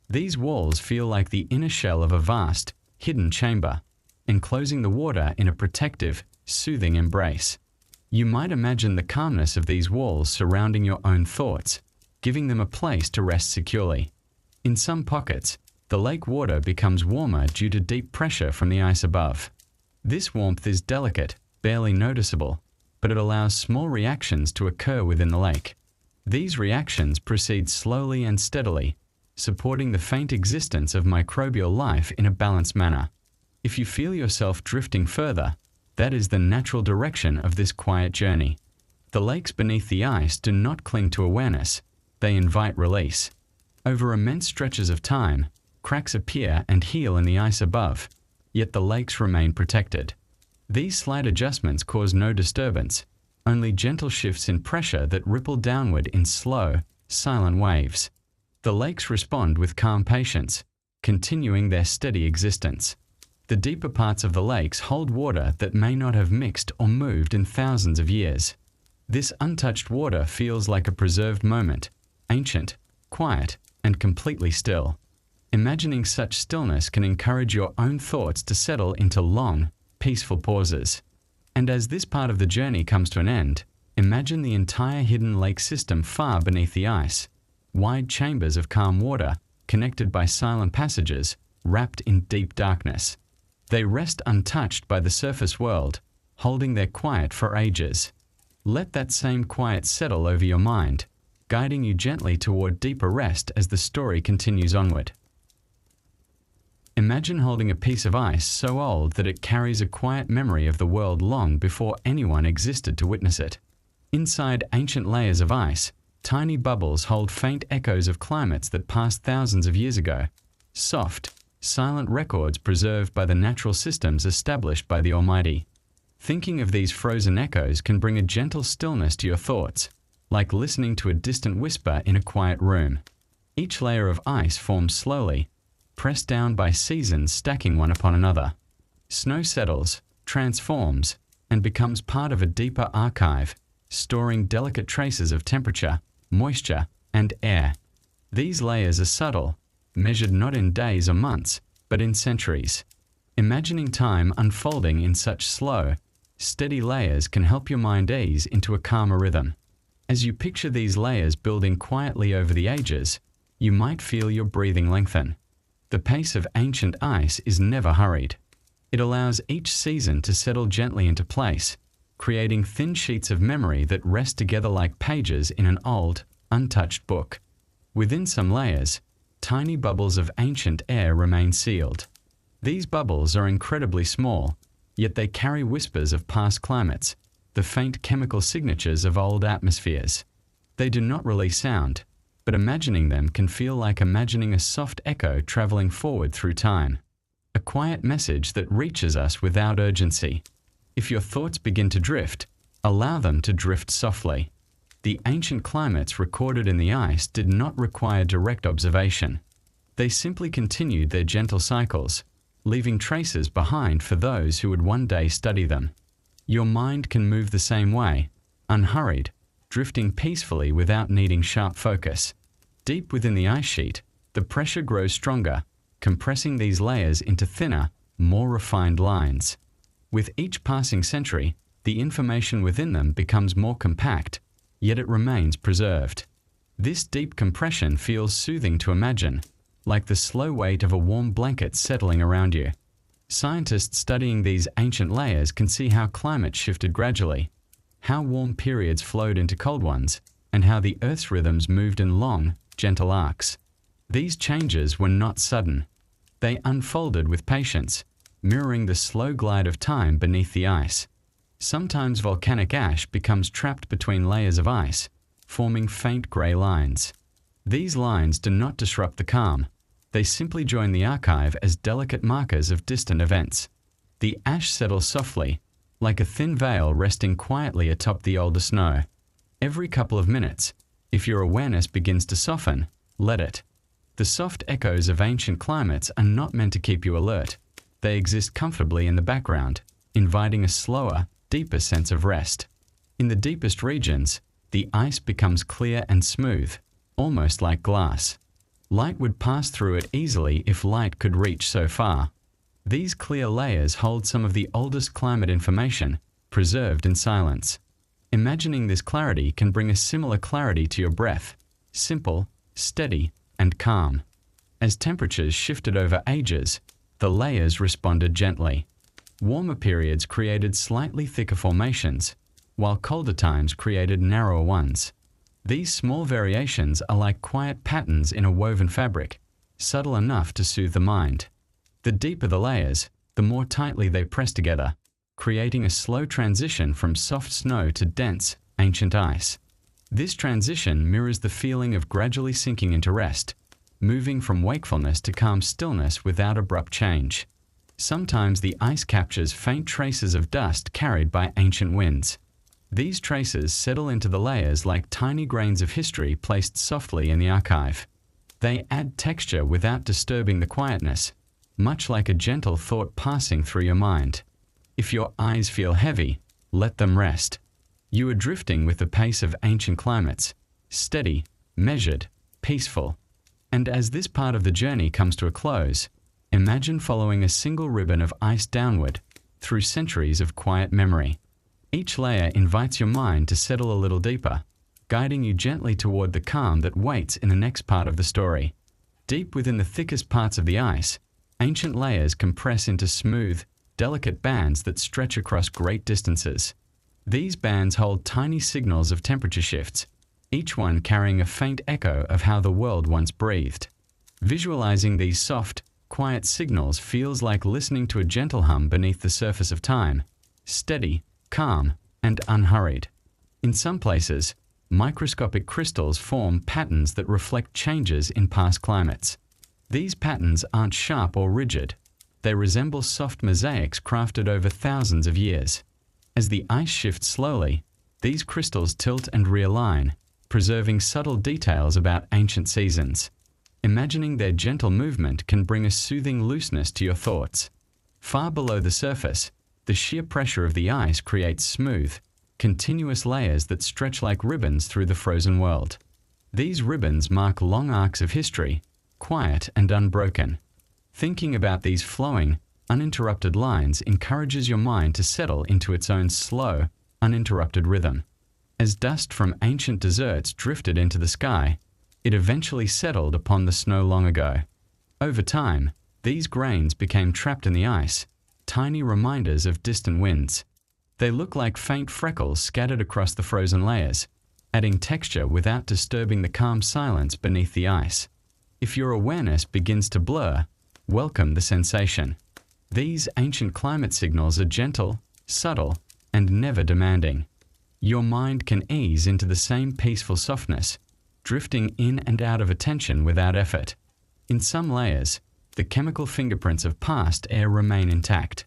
These walls feel like the inner shell of a vast, hidden chamber, enclosing the water in a protective, soothing embrace. You might imagine the calmness of these walls surrounding your own thoughts, giving them a place to rest securely. In some pockets, the lake water becomes warmer due to deep pressure from the ice above. This warmth is delicate, barely noticeable, but it allows small reactions to occur within the lake. These reactions proceed slowly and steadily, supporting the faint existence of microbial life in a balanced manner. If you feel yourself drifting further, that is the natural direction of this quiet journey. The lakes beneath the ice do not cling to awareness, they invite release. Over immense stretches of time, cracks appear and heal in the ice above, yet the lakes remain protected. These slight adjustments cause no disturbance, only gentle shifts in pressure that ripple downward in slow, silent waves. The lakes respond with calm patience, continuing their steady existence. The deeper parts of the lakes hold water that may not have mixed or moved in thousands of years. This untouched water feels like a preserved moment, ancient, quiet, and completely still. Imagining such stillness can encourage your own thoughts to settle into long, peaceful pauses. And as this part of the journey comes to an end, imagine the entire hidden lake system far beneath the ice. Wide chambers of calm water, connected by silent passages, wrapped in deep darkness. They rest untouched by the surface world, holding their quiet for ages. Let that same quiet settle over your mind, guiding you gently toward deeper rest as the story continues onward. Imagine holding a piece of ice so old that it carries a quiet memory of the world long before anyone existed to witness it. Inside ancient layers of ice, tiny bubbles hold faint echoes of climates that passed thousands of years ago. Soft, silent records preserved by the natural systems established by the Almighty. Thinking of these frozen echoes can bring a gentle stillness to your thoughts, like listening to a distant whisper in a quiet room. Each layer of ice forms slowly, pressed down by seasons stacking one upon another. Snow settles, transforms, and becomes part of a deeper archive, storing delicate traces of temperature, moisture, and air. These layers are subtle, measured not in days or months, but in centuries. Imagining time unfolding in such slow, steady layers can help your mind ease into a calmer rhythm. As you picture these layers building quietly over the ages, you might feel your breathing lengthen. The pace of ancient ice is never hurried. It allows each season to settle gently into place, creating thin sheets of memory that rest together like pages in an old, untouched book. Within some layers, tiny bubbles of ancient air remain sealed. These bubbles are incredibly small, yet they carry whispers of past climates, the faint chemical signatures of old atmospheres. They do not release sound, but imagining them can feel like imagining a soft echo traveling forward through time. A quiet message that reaches us without urgency. If your thoughts begin to drift, allow them to drift softly. The ancient climates recorded in the ice did not require direct observation. They simply continued their gentle cycles, leaving traces behind for those who would one day study them. Your mind can move the same way, unhurried, drifting peacefully without needing sharp focus. Deep within the ice sheet, the pressure grows stronger, compressing these layers into thinner, more refined lines. With each passing century, the information within them becomes more compact, yet it remains preserved. This deep compression feels soothing to imagine, like the slow weight of a warm blanket settling around you. Scientists studying these ancient layers can see how climate shifted gradually, how warm periods flowed into cold ones, and how the Earth's rhythms moved in long, gentle arcs. These changes were not sudden. They unfolded with patience, mirroring the slow glide of time beneath the ice. Sometimes volcanic ash becomes trapped between layers of ice, forming faint gray lines. These lines do not disrupt the calm. They simply join the archive as delicate markers of distant events. The ash settles softly, like a thin veil resting quietly atop the older snow. Every couple of minutes, if your awareness begins to soften, let it. The soft echoes of ancient climates are not meant to keep you alert. They exist comfortably in the background, inviting a slower, deeper sense of rest. In the deepest regions, the ice becomes clear and smooth, almost like glass. Light would pass through it easily if light could reach so far. These clear layers hold some of the oldest climate information, preserved in silence. Imagining this clarity can bring a similar clarity to your breath, simple, steady, and calm. As temperatures shifted over ages, the layers responded gently. Warmer periods created slightly thicker formations, while colder times created narrower ones. These small variations are like quiet patterns in a woven fabric, subtle enough to soothe the mind. The deeper the layers, the more tightly they press together, creating a slow transition from soft snow to dense, ancient ice. This transition mirrors the feeling of gradually sinking into rest, moving from wakefulness to calm stillness without abrupt change. Sometimes the ice captures faint traces of dust carried by ancient winds. These traces settle into the layers like tiny grains of history placed softly in the archive. They add texture without disturbing the quietness, much like a gentle thought passing through your mind. If your eyes feel heavy, let them rest. You are drifting with the pace of ancient climates, steady, measured, peaceful. And as this part of the journey comes to a close, imagine following a single ribbon of ice downward through centuries of quiet memory. Each layer invites your mind to settle a little deeper, guiding you gently toward the calm that waits in the next part of the story. Deep within the thickest parts of the ice, ancient layers compress into smooth, delicate bands that stretch across great distances. These bands hold tiny signals of temperature shifts, each one carrying a faint echo of how the world once breathed. Visualizing these soft, quiet signals feels like listening to a gentle hum beneath the surface of time, steady, calm, and unhurried. In some places, microscopic crystals form patterns that reflect changes in past climates. These patterns aren't sharp or rigid. They resemble soft mosaics crafted over thousands of years. As the ice shifts slowly, these crystals tilt and realign, preserving subtle details about ancient seasons. Imagining their gentle movement can bring a soothing looseness to your thoughts. Far below the surface, the sheer pressure of the ice creates smooth, continuous layers that stretch like ribbons through the frozen world. These ribbons mark long arcs of history, quiet and unbroken. Thinking about these flowing, uninterrupted lines encourages your mind to settle into its own slow, uninterrupted rhythm. As dust from ancient deserts drifted into the sky, it eventually settled upon the snow long ago. Over time, these grains became trapped in the ice, tiny reminders of distant winds. They look like faint freckles scattered across the frozen layers, adding texture without disturbing the calm silence beneath the ice. If your awareness begins to blur, welcome the sensation. These ancient climate signals are gentle, subtle, and never demanding. Your mind can ease into the same peaceful softness, drifting in and out of attention without effort. In some layers, the chemical fingerprints of past air remain intact.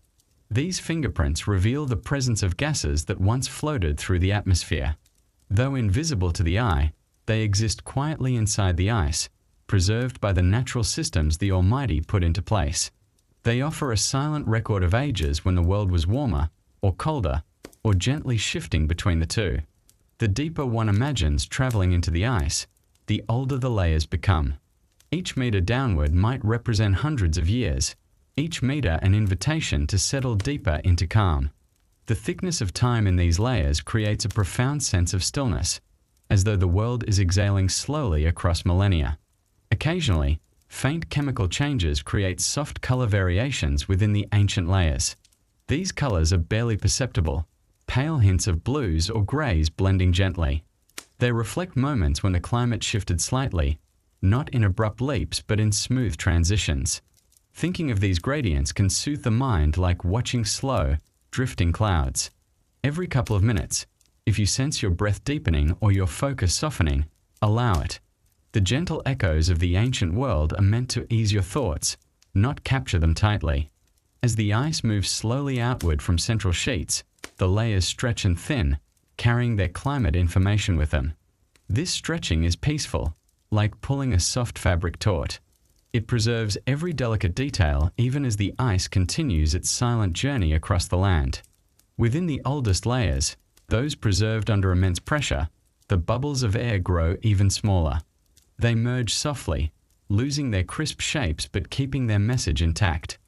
These fingerprints reveal the presence of gases that once floated through the atmosphere. Though invisible to the eye, they exist quietly inside the ice, preserved by the natural systems the Almighty put into place. They offer a silent record of ages when the world was warmer, or colder, or gently shifting between the two. The deeper one imagines traveling into the ice, the older the layers become. Each meter downward might represent hundreds of years, each meter an invitation to settle deeper into calm. The thickness of time in these layers creates a profound sense of stillness, as though the world is exhaling slowly across millennia. Occasionally, faint chemical changes create soft color variations within the ancient layers. These colors are barely perceptible, pale hints of blues or grays blending gently. They reflect moments when the climate shifted slightly, not in abrupt leaps but in smooth transitions. Thinking of these gradients can soothe the mind like watching slow, drifting clouds. Every couple of minutes, if you sense your breath deepening or your focus softening, allow it. The gentle echoes of the ancient world are meant to ease your thoughts, not capture them tightly. As the ice moves slowly outward from central sheets, the layers stretch and thin, carrying their climate information with them. This stretching is peaceful, like pulling a soft fabric taut. It preserves every delicate detail even as the ice continues its silent journey across the land. Within the oldest layers, those preserved under immense pressure, the bubbles of air grow even smaller. They merge softly, losing their crisp shapes but keeping their message intact.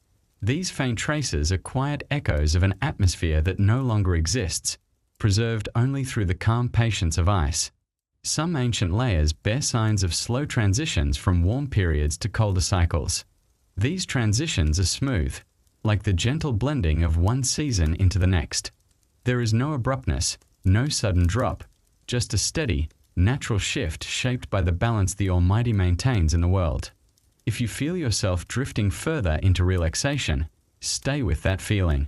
These faint traces are quiet echoes of an atmosphere that no longer exists, preserved only through the calm patience of ice. Some ancient layers bear signs of slow transitions from warm periods to colder cycles. These transitions are smooth, like the gentle blending of one season into the next. There is no abruptness, no sudden drop, just a steady, natural shift shaped by the balance the Almighty maintains in the world. If you feel yourself drifting further into relaxation, stay with that feeling.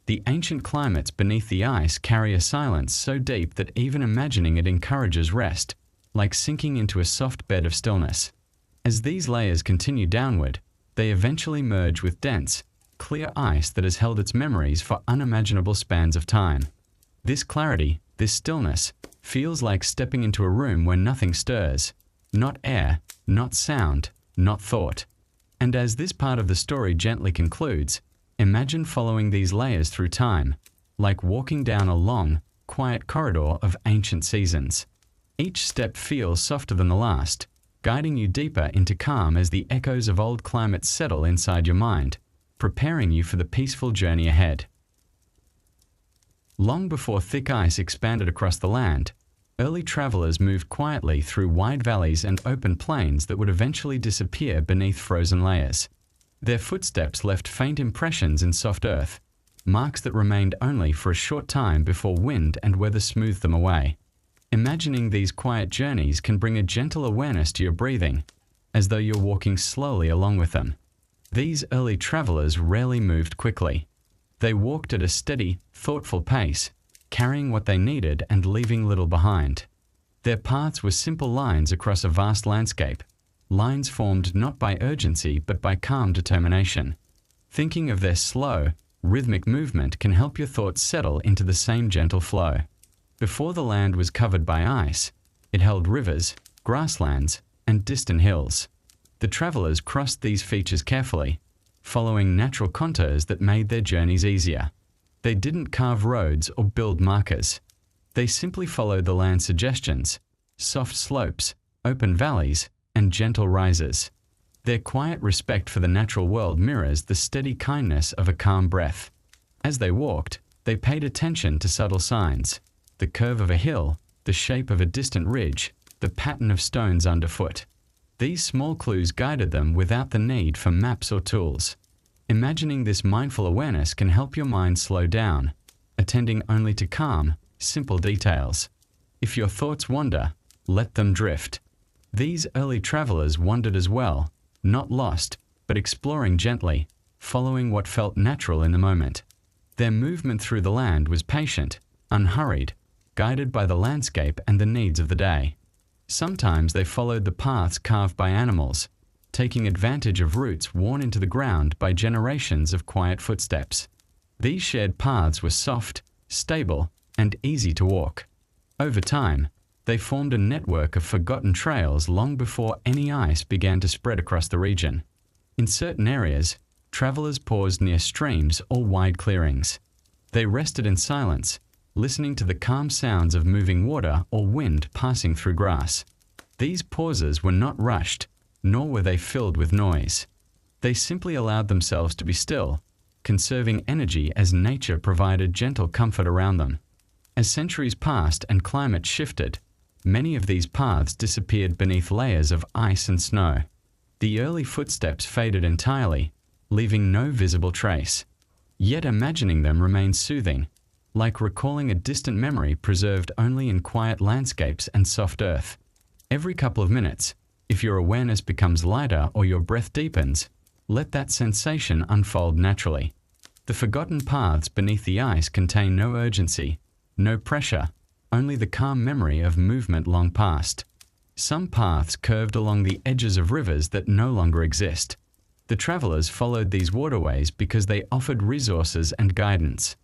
The ancient climates beneath the ice carry a silence so deep that even imagining it encourages rest, like sinking into a soft bed of stillness. As these layers continue downward, they eventually merge with dense, clear ice that has held its memories for unimaginable spans of time. This clarity, this stillness, feels like stepping into a room where nothing stirs, not air, not sound, not thought. And as this part of the story gently concludes, imagine following these layers through time, like walking down a long, quiet corridor of ancient seasons. Each step feels softer than the last, guiding you deeper into calm as the echoes of old climates settle inside your mind, preparing you for the peaceful journey ahead. Long before thick ice expanded across the land, early travelers moved quietly through wide valleys and open plains that would eventually disappear beneath frozen layers. Their footsteps left faint impressions in soft earth, marks that remained only for a short time before wind and weather smoothed them away. Imagining these quiet journeys can bring a gentle awareness to your breathing, as though you're walking slowly along with them. These early travelers rarely moved quickly. They walked at a steady, thoughtful pace, carrying what they needed and leaving little behind. Their paths were simple lines across a vast landscape, lines formed not by urgency but by calm determination. Thinking of their slow, rhythmic movement can help your thoughts settle into the same gentle flow. Before the land was covered by ice, it held rivers, grasslands, and distant hills. The travelers crossed these features carefully, following natural contours that made their journeys easier. They didn't carve roads or build markers. They simply followed the land's suggestions: soft slopes, open valleys, and gentle rises. Their quiet respect for the natural world mirrors the steady kindness of a calm breath. As they walked, they paid attention to subtle signs: the curve of a hill, the shape of a distant ridge, the pattern of stones underfoot. These small clues guided them without the need for maps or tools. Imagining this mindful awareness can help your mind slow down, attending only to calm, simple details. If your thoughts wander, let them drift. These early travelers wandered as well, not lost, but exploring gently, following what felt natural in the moment. Their movement through the land was patient, unhurried, guided by the landscape and the needs of the day. Sometimes they followed the paths carved by animals, taking advantage of roots worn into the ground by generations of quiet footsteps. These shared paths were soft, stable, and easy to walk. Over time, they formed a network of forgotten trails long before any ice began to spread across the region. In certain areas, travelers paused near streams or wide clearings. They rested in silence, listening to the calm sounds of moving water or wind passing through grass. These pauses were not rushed, nor were they filled with noise. They simply allowed themselves to be still, conserving energy as nature provided gentle comfort around them. As centuries passed and climate shifted, many of these paths disappeared beneath layers of ice and snow. The early footsteps faded entirely, leaving no visible trace. Yet imagining them remained soothing, like recalling a distant memory preserved only in quiet landscapes and soft earth. Every couple of minutes, if your awareness becomes lighter or your breath deepens, let that sensation unfold naturally. The forgotten paths beneath the ice contain no urgency, no pressure, only the calm memory of movement long past. Some paths curved along the edges of rivers that no longer exist. The travelers followed these waterways because they offered resources and guidance.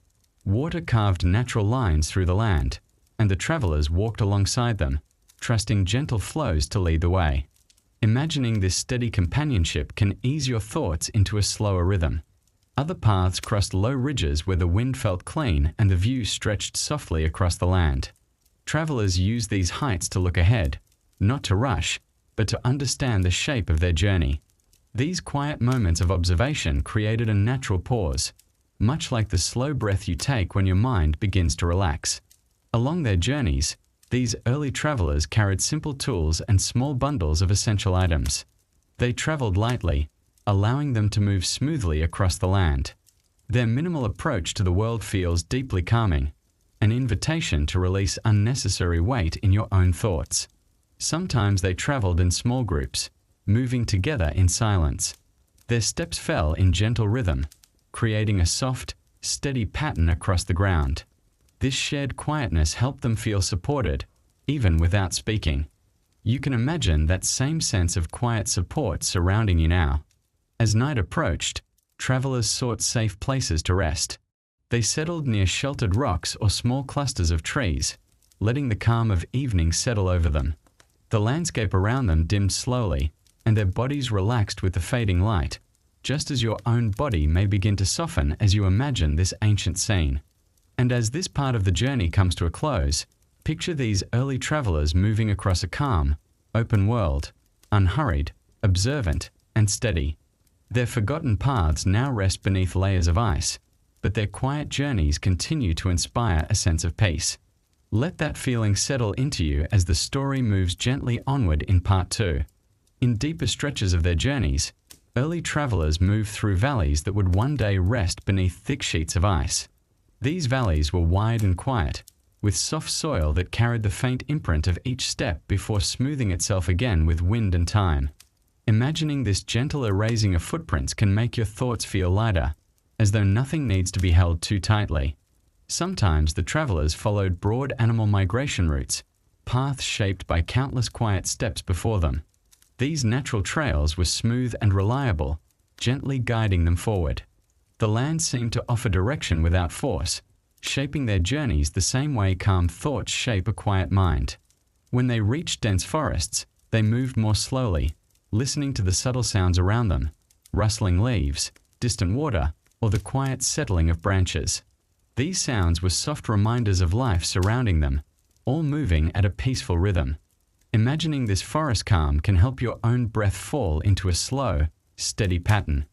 Water carved natural lines through the land, and the travelers walked alongside them, trusting gentle flows to lead the way. Imagining this steady companionship can ease your thoughts into a slower rhythm. Other paths crossed low ridges where the wind felt clean and the view stretched softly across the land. Travelers used these heights to look ahead, not to rush, but to understand the shape of their journey. These quiet moments of observation created a natural pause, much like the slow breath you take when your mind begins to relax. Along their journeys, these early travelers carried simple tools and small bundles of essential items. They traveled lightly, allowing them to move smoothly across the land. Their minimal approach to the world feels deeply calming, an invitation to release unnecessary weight in your own thoughts. Sometimes they traveled in small groups, moving together in silence. Their steps fell in gentle rhythm, creating a soft, steady pattern across the ground. This shared quietness helped them feel supported, even without speaking. You can imagine that same sense of quiet support surrounding you now. As night approached, travelers sought safe places to rest. They settled near sheltered rocks or small clusters of trees, letting the calm of evening settle over them. The landscape around them dimmed slowly, and their bodies relaxed with the fading light, just as your own body may begin to soften as you imagine this ancient scene. And as this part of the journey comes to a close, picture these early travelers moving across a calm, open world, unhurried, observant, and steady. Their forgotten paths now rest beneath layers of ice, but their quiet journeys continue to inspire a sense of peace. Let that feeling settle into you as the story moves gently onward in part 2. In deeper stretches of their journeys, early travelers moved through valleys that would one day rest beneath thick sheets of ice. These valleys were wide and quiet, with soft soil that carried the faint imprint of each step before smoothing itself again with wind and time. Imagining this gentle erasing of footprints can make your thoughts feel lighter, as though nothing needs to be held too tightly. Sometimes the travelers followed broad animal migration routes, paths shaped by countless quiet steps before them. These natural trails were smooth and reliable, gently guiding them forward. The land seemed to offer direction without force, shaping their journeys the same way calm thoughts shape a quiet mind. When they reached dense forests, they moved more slowly, listening to the subtle sounds around them, rustling leaves, distant water, or the quiet settling of branches. These sounds were soft reminders of life surrounding them, all moving at a peaceful rhythm. Imagining this forest calm can help your own breath fall into a slow, steady pattern.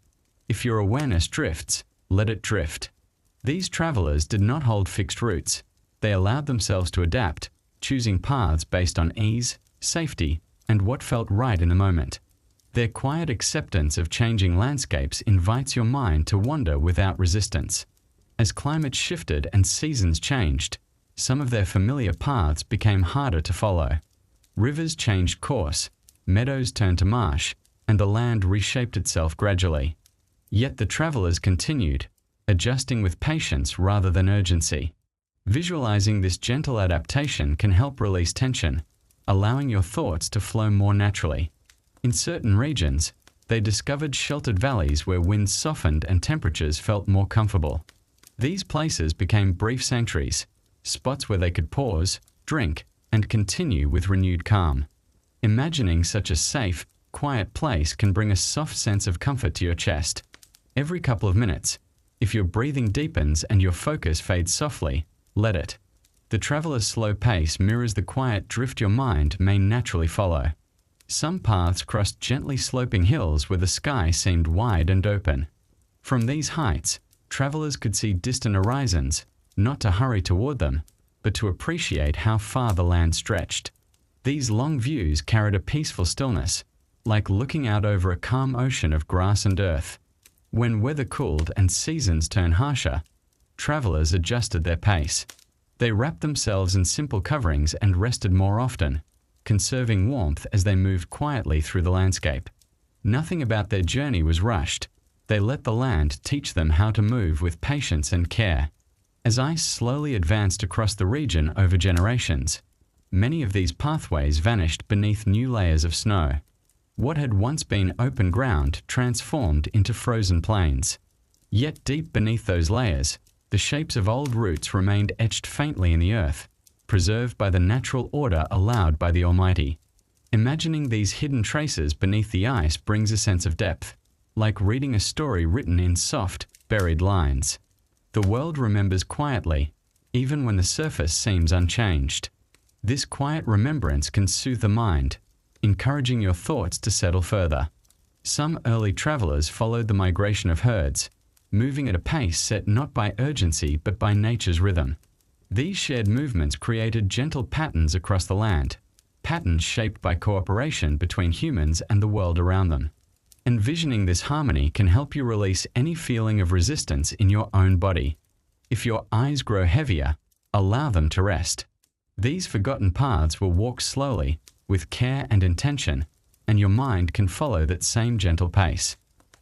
If your awareness drifts, let it drift. These travelers did not hold fixed routes. They allowed themselves to adapt, choosing paths based on ease, safety, and what felt right in the moment. Their quiet acceptance of changing landscapes invites your mind to wander without resistance. As climates shifted and seasons changed, some of their familiar paths became harder to follow. Rivers changed course, meadows turned to marsh, and the land reshaped itself gradually. Yet the travelers continued, adjusting with patience rather than urgency. Visualizing this gentle adaptation can help release tension, allowing your thoughts to flow more naturally. In certain regions, they discovered sheltered valleys where winds softened and temperatures felt more comfortable. These places became brief sanctuaries, spots where they could pause, drink, and continue with renewed calm. Imagining such a safe, quiet place can bring a soft sense of comfort to your chest. Every couple of minutes, if your breathing deepens and your focus fades softly, let it. The traveler's slow pace mirrors the quiet drift your mind may naturally follow. Some paths crossed gently sloping hills where the sky seemed wide and open. From these heights, travelers could see distant horizons, not to hurry toward them, but to appreciate how far the land stretched. These long views carried a peaceful stillness, like looking out over a calm ocean of grass and earth. When weather cooled and seasons turned harsher, travelers adjusted their pace. They wrapped themselves in simple coverings and rested more often, conserving warmth as they moved quietly through the landscape. Nothing about their journey was rushed. They let the land teach them how to move with patience and care. As ice slowly advanced across the region over generations, many of these pathways vanished beneath new layers of snow. What had once been open ground transformed into frozen plains. Yet deep beneath those layers, the shapes of old roots remained etched faintly in the earth, preserved by the natural order allowed by the Almighty. Imagining these hidden traces beneath the ice brings a sense of depth, like reading a story written in soft, buried lines. The world remembers quietly, even when the surface seems unchanged. This quiet remembrance can soothe the mind, encouraging your thoughts to settle further. Some early travelers followed the migration of herds, moving at a pace set not by urgency but by nature's rhythm. These shared movements created gentle patterns across the land, patterns shaped by cooperation between humans and the world around them. Envisioning this harmony can help you release any feeling of resistance in your own body. If your eyes grow heavier, allow them to rest. These forgotten paths will walk slowly, with care and intention, and your mind can follow that same gentle pace.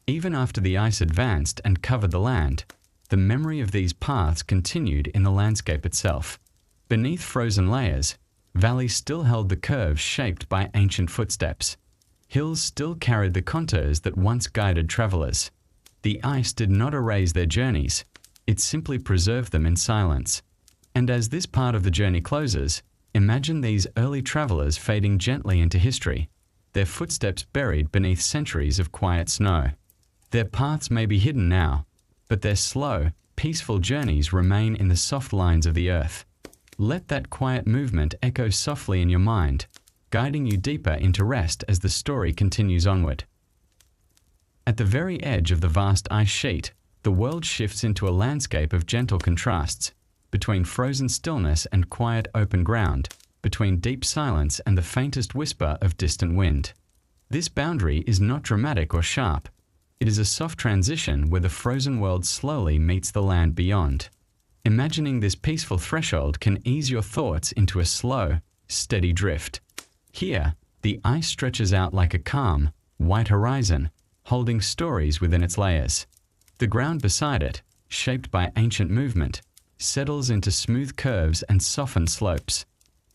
Even after the ice advanced and covered the land, the memory of these paths continued in the landscape itself. Beneath frozen layers, valleys still held the curves shaped by ancient footsteps. Hills still carried the contours that once guided travelers. The ice did not erase their journeys, it simply preserved them in silence. And as this part of the journey closes, imagine these early travelers fading gently into history, their footsteps buried beneath centuries of quiet snow. Their paths may be hidden now, but their slow, peaceful journeys remain in the soft lines of the earth. Let that quiet movement echo softly in your mind, guiding you deeper into rest as the story continues onward. At the very edge of the vast ice sheet, the world shifts into a landscape of gentle contrasts, between frozen stillness and quiet open ground, between deep silence and the faintest whisper of distant wind. This boundary is not dramatic or sharp. It is a soft transition where the frozen world slowly meets the land beyond. Imagining this peaceful threshold can ease your thoughts into a slow, steady drift. Here, the ice stretches out like a calm, white horizon, holding stories within its layers. The ground beside it, shaped by ancient movement, settles into smooth curves and softened slopes.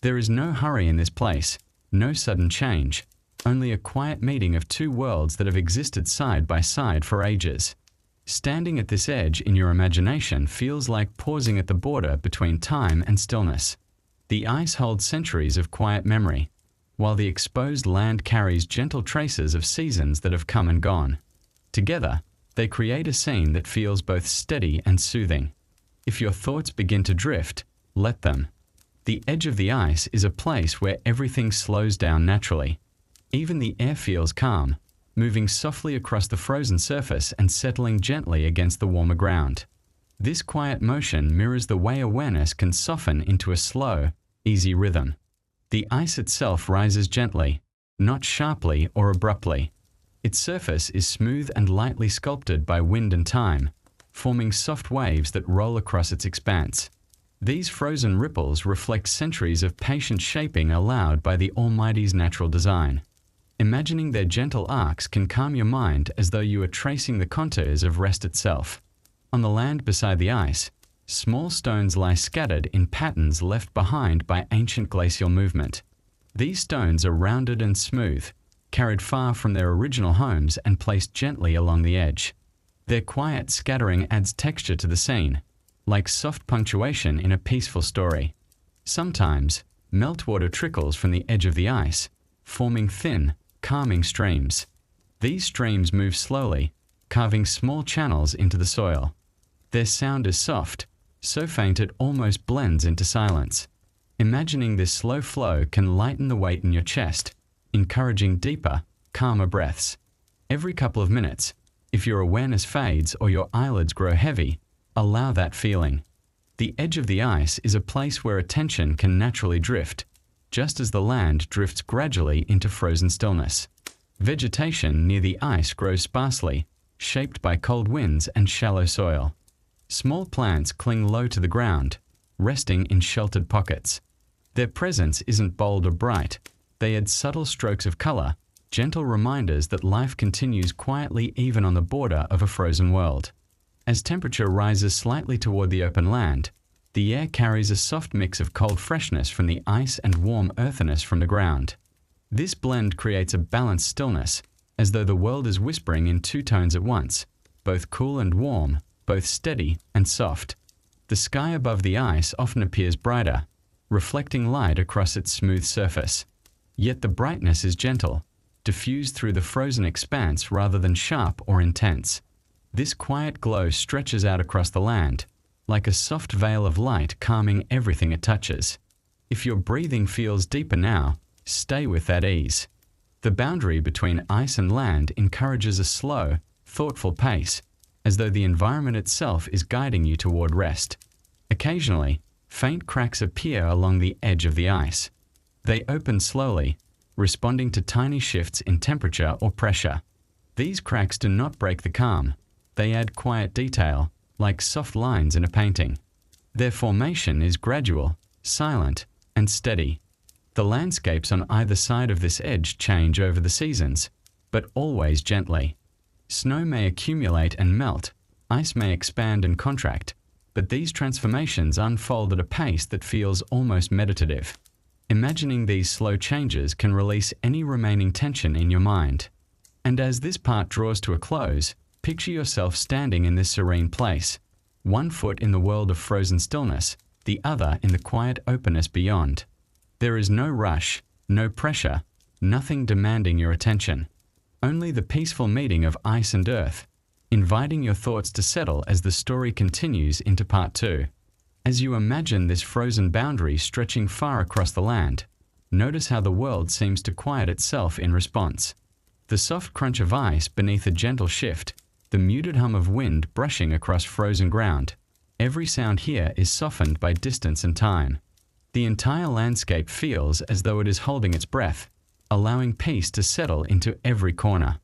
There is no hurry in this place, no sudden change, only a quiet meeting of two worlds that have existed side by side for ages. Standing at this edge in your imagination feels like pausing at the border between time and stillness. The ice holds centuries of quiet memory, while the exposed land carries gentle traces of seasons that have come and gone. Together, they create a scene that feels both steady and soothing. If your thoughts begin to drift, let them. The edge of the ice is a place where everything slows down naturally. Even the air feels calm, moving softly across the frozen surface and settling gently against the warmer ground. This quiet motion mirrors the way awareness can soften into a slow, easy rhythm. The ice itself rises gently, not sharply or abruptly. Its surface is smooth and lightly sculpted by wind and time, forming soft waves that roll across its expanse. These frozen ripples reflect centuries of patient shaping allowed by the Almighty's natural design. Imagining their gentle arcs can calm your mind as though you are tracing the contours of rest itself. On the land beside the ice, small stones lie scattered in patterns left behind by ancient glacial movement. These stones are rounded and smooth, carried far from their original homes and placed gently along the edge. Their quiet scattering adds texture to the scene, like soft punctuation in a peaceful story. Sometimes, meltwater trickles from the edge of the ice, forming thin, calming streams. These streams move slowly, carving small channels into the soil. Their sound is soft, so faint it almost blends into silence. Imagining this slow flow can lighten the weight in your chest, encouraging deeper, calmer breaths. Every couple of minutes, if your awareness fades or your eyelids grow heavy, allow that feeling. The edge of the ice is a place where attention can naturally drift, just as the land drifts gradually into frozen stillness. Vegetation near the ice grows sparsely, shaped by cold winds and shallow soil. Small plants cling low to the ground, resting in sheltered pockets. Their presence isn't bold or bright. They add subtle strokes of color, gentle reminders that life continues quietly even on the border of a frozen world. As temperature rises slightly toward the open land, the air carries a soft mix of cold freshness from the ice and warm earthiness from the ground. This blend creates a balanced stillness, as though the world is whispering in two tones at once, both cool and warm, both steady and soft. The sky above the ice often appears brighter, reflecting light across its smooth surface. Yet the brightness is gentle, diffused through the frozen expanse rather than sharp or intense. This quiet glow stretches out across the land, like a soft veil of light calming everything it touches. If your breathing feels deeper now, stay with that ease. The boundary between ice and land encourages a slow, thoughtful pace, as though the environment itself is guiding you toward rest. Occasionally, faint cracks appear along the edge of the ice. They open slowly, responding to tiny shifts in temperature or pressure. These cracks do not break the calm. They add quiet detail, like soft lines in a painting. Their formation is gradual, silent, and steady. The landscapes on either side of this edge change over the seasons, but always gently. Snow may accumulate and melt, ice may expand and contract, but these transformations unfold at a pace that feels almost meditative. Imagining these slow changes can release any remaining tension in your mind. And as this part draws to a close, picture yourself standing in this serene place, one foot in the world of frozen stillness, the other in the quiet openness beyond. There is no rush, no pressure, nothing demanding your attention. Only the peaceful meeting of ice and earth, inviting your thoughts to settle as the story continues into part 2. As you imagine this frozen boundary stretching far across the land, notice how the world seems to quiet itself in response. The soft crunch of ice beneath a gentle shift, the muted hum of wind brushing across frozen ground. Every sound here is softened by distance and time. The entire landscape feels as though it is holding its breath, allowing peace to settle into every corner.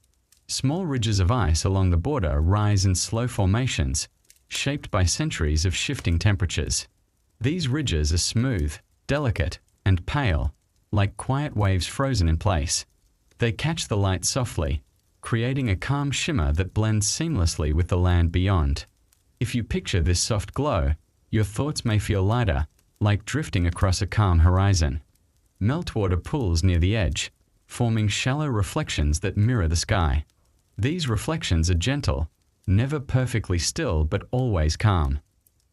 Small ridges of ice along the border rise in slow formations, shaped by centuries of shifting temperatures. These ridges are smooth, delicate, and pale, like quiet waves frozen in place. They catch the light softly, creating a calm shimmer that blends seamlessly with the land beyond. If you picture this soft glow, your thoughts may feel lighter, like drifting across a calm horizon. Meltwater pools near the edge, forming shallow reflections that mirror the sky. These reflections are gentle, never perfectly still but always calm.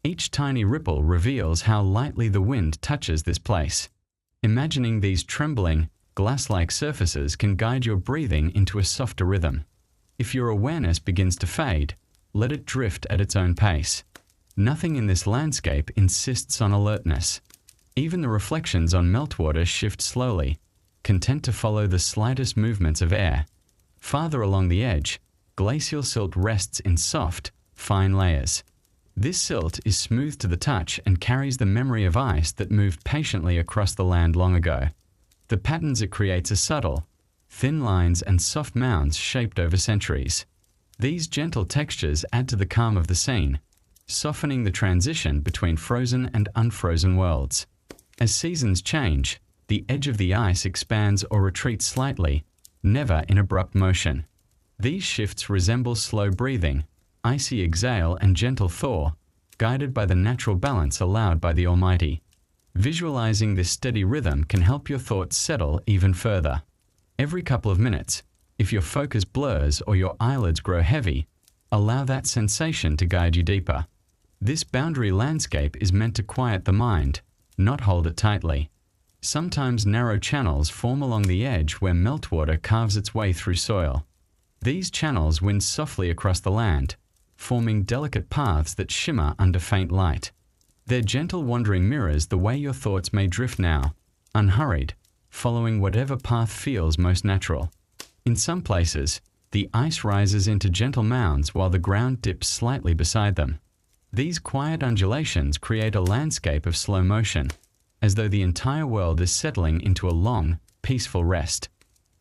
Each tiny ripple reveals how lightly the wind touches this place. Imagining these trembling, glass-like surfaces can guide your breathing into a softer rhythm. If your awareness begins to fade, let it drift at its own pace. Nothing in this landscape insists on alertness. Even the reflections on meltwater shift slowly, content to follow the slightest movements of air. Farther along the edge, glacial silt rests in soft, fine layers. This silt is smooth to the touch and carries the memory of ice that moved patiently across the land long ago. The patterns it creates are subtle, thin lines and soft mounds shaped over centuries. These gentle textures add to the calm of the scene, softening the transition between frozen and unfrozen worlds. As seasons change, the edge of the ice expands or retreats slightly, never in abrupt motion. These shifts resemble slow breathing, icy exhale and gentle thaw, guided by the natural balance allowed by the Almighty. Visualizing this steady rhythm can help your thoughts settle even further. Every couple of minutes, if your focus blurs or your eyelids grow heavy, allow that sensation to guide you deeper. This boundary landscape is meant to quiet the mind, not hold it tightly. Sometimes narrow channels form along the edge where meltwater carves its way through soil. These channels wind softly across the land, forming delicate paths that shimmer under faint light. Their gentle wandering mirrors the way your thoughts may drift now, unhurried, following whatever path feels most natural. In some places, the ice rises into gentle mounds while the ground dips slightly beside them. These quiet undulations create a landscape of slow motion, as though the entire world is settling into a long, peaceful rest.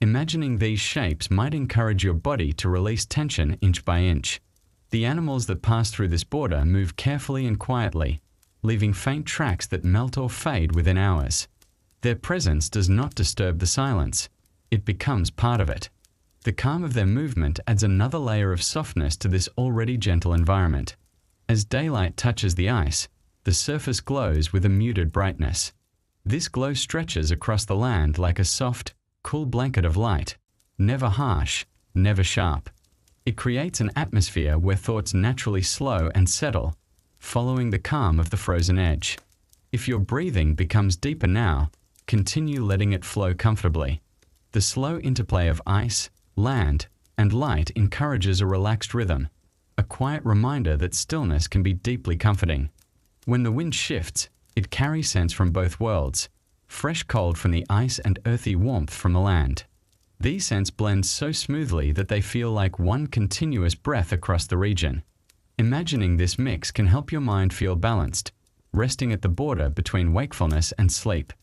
Imagining these shapes might encourage your body to release tension inch by inch. The animals that pass through this border move carefully and quietly, leaving faint tracks that melt or fade within hours. Their presence does not disturb the silence. It becomes part of it. The calm of their movement adds another layer of softness to this already gentle environment. As daylight touches the ice, the surface glows with a muted brightness. This glow stretches across the land like a soft, cool blanket of light, never harsh, never sharp. It creates an atmosphere where thoughts naturally slow and settle, following the calm of the frozen edge. If your breathing becomes deeper now, continue letting it flow comfortably. The slow interplay of ice, land, and light encourages a relaxed rhythm, a quiet reminder that stillness can be deeply comforting. When the wind shifts, it carries scents from both worlds, fresh cold from the ice and earthy warmth from the land. These scents blend so smoothly that they feel like one continuous breath across the region. Imagining this mix can help your mind feel balanced, resting at the border between wakefulness and sleep.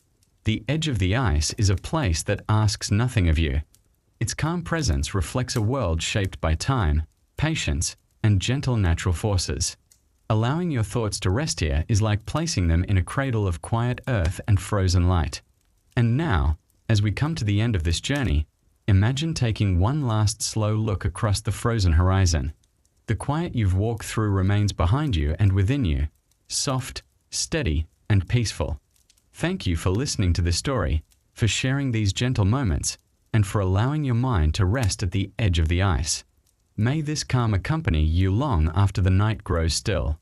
The edge of the ice is a place that asks nothing of you. Its calm presence reflects a world shaped by time, patience, and gentle natural forces. Allowing your thoughts to rest here is like placing them in a cradle of quiet earth and frozen light. And now, as we come to the end of this journey, imagine taking one last slow look across the frozen horizon. The quiet you've walked through remains behind you and within you, soft, steady, and peaceful. Thank you for listening to this story, for sharing these gentle moments, and for allowing your mind to rest at the edge of the ice. May this calm accompany you long after the night grows still.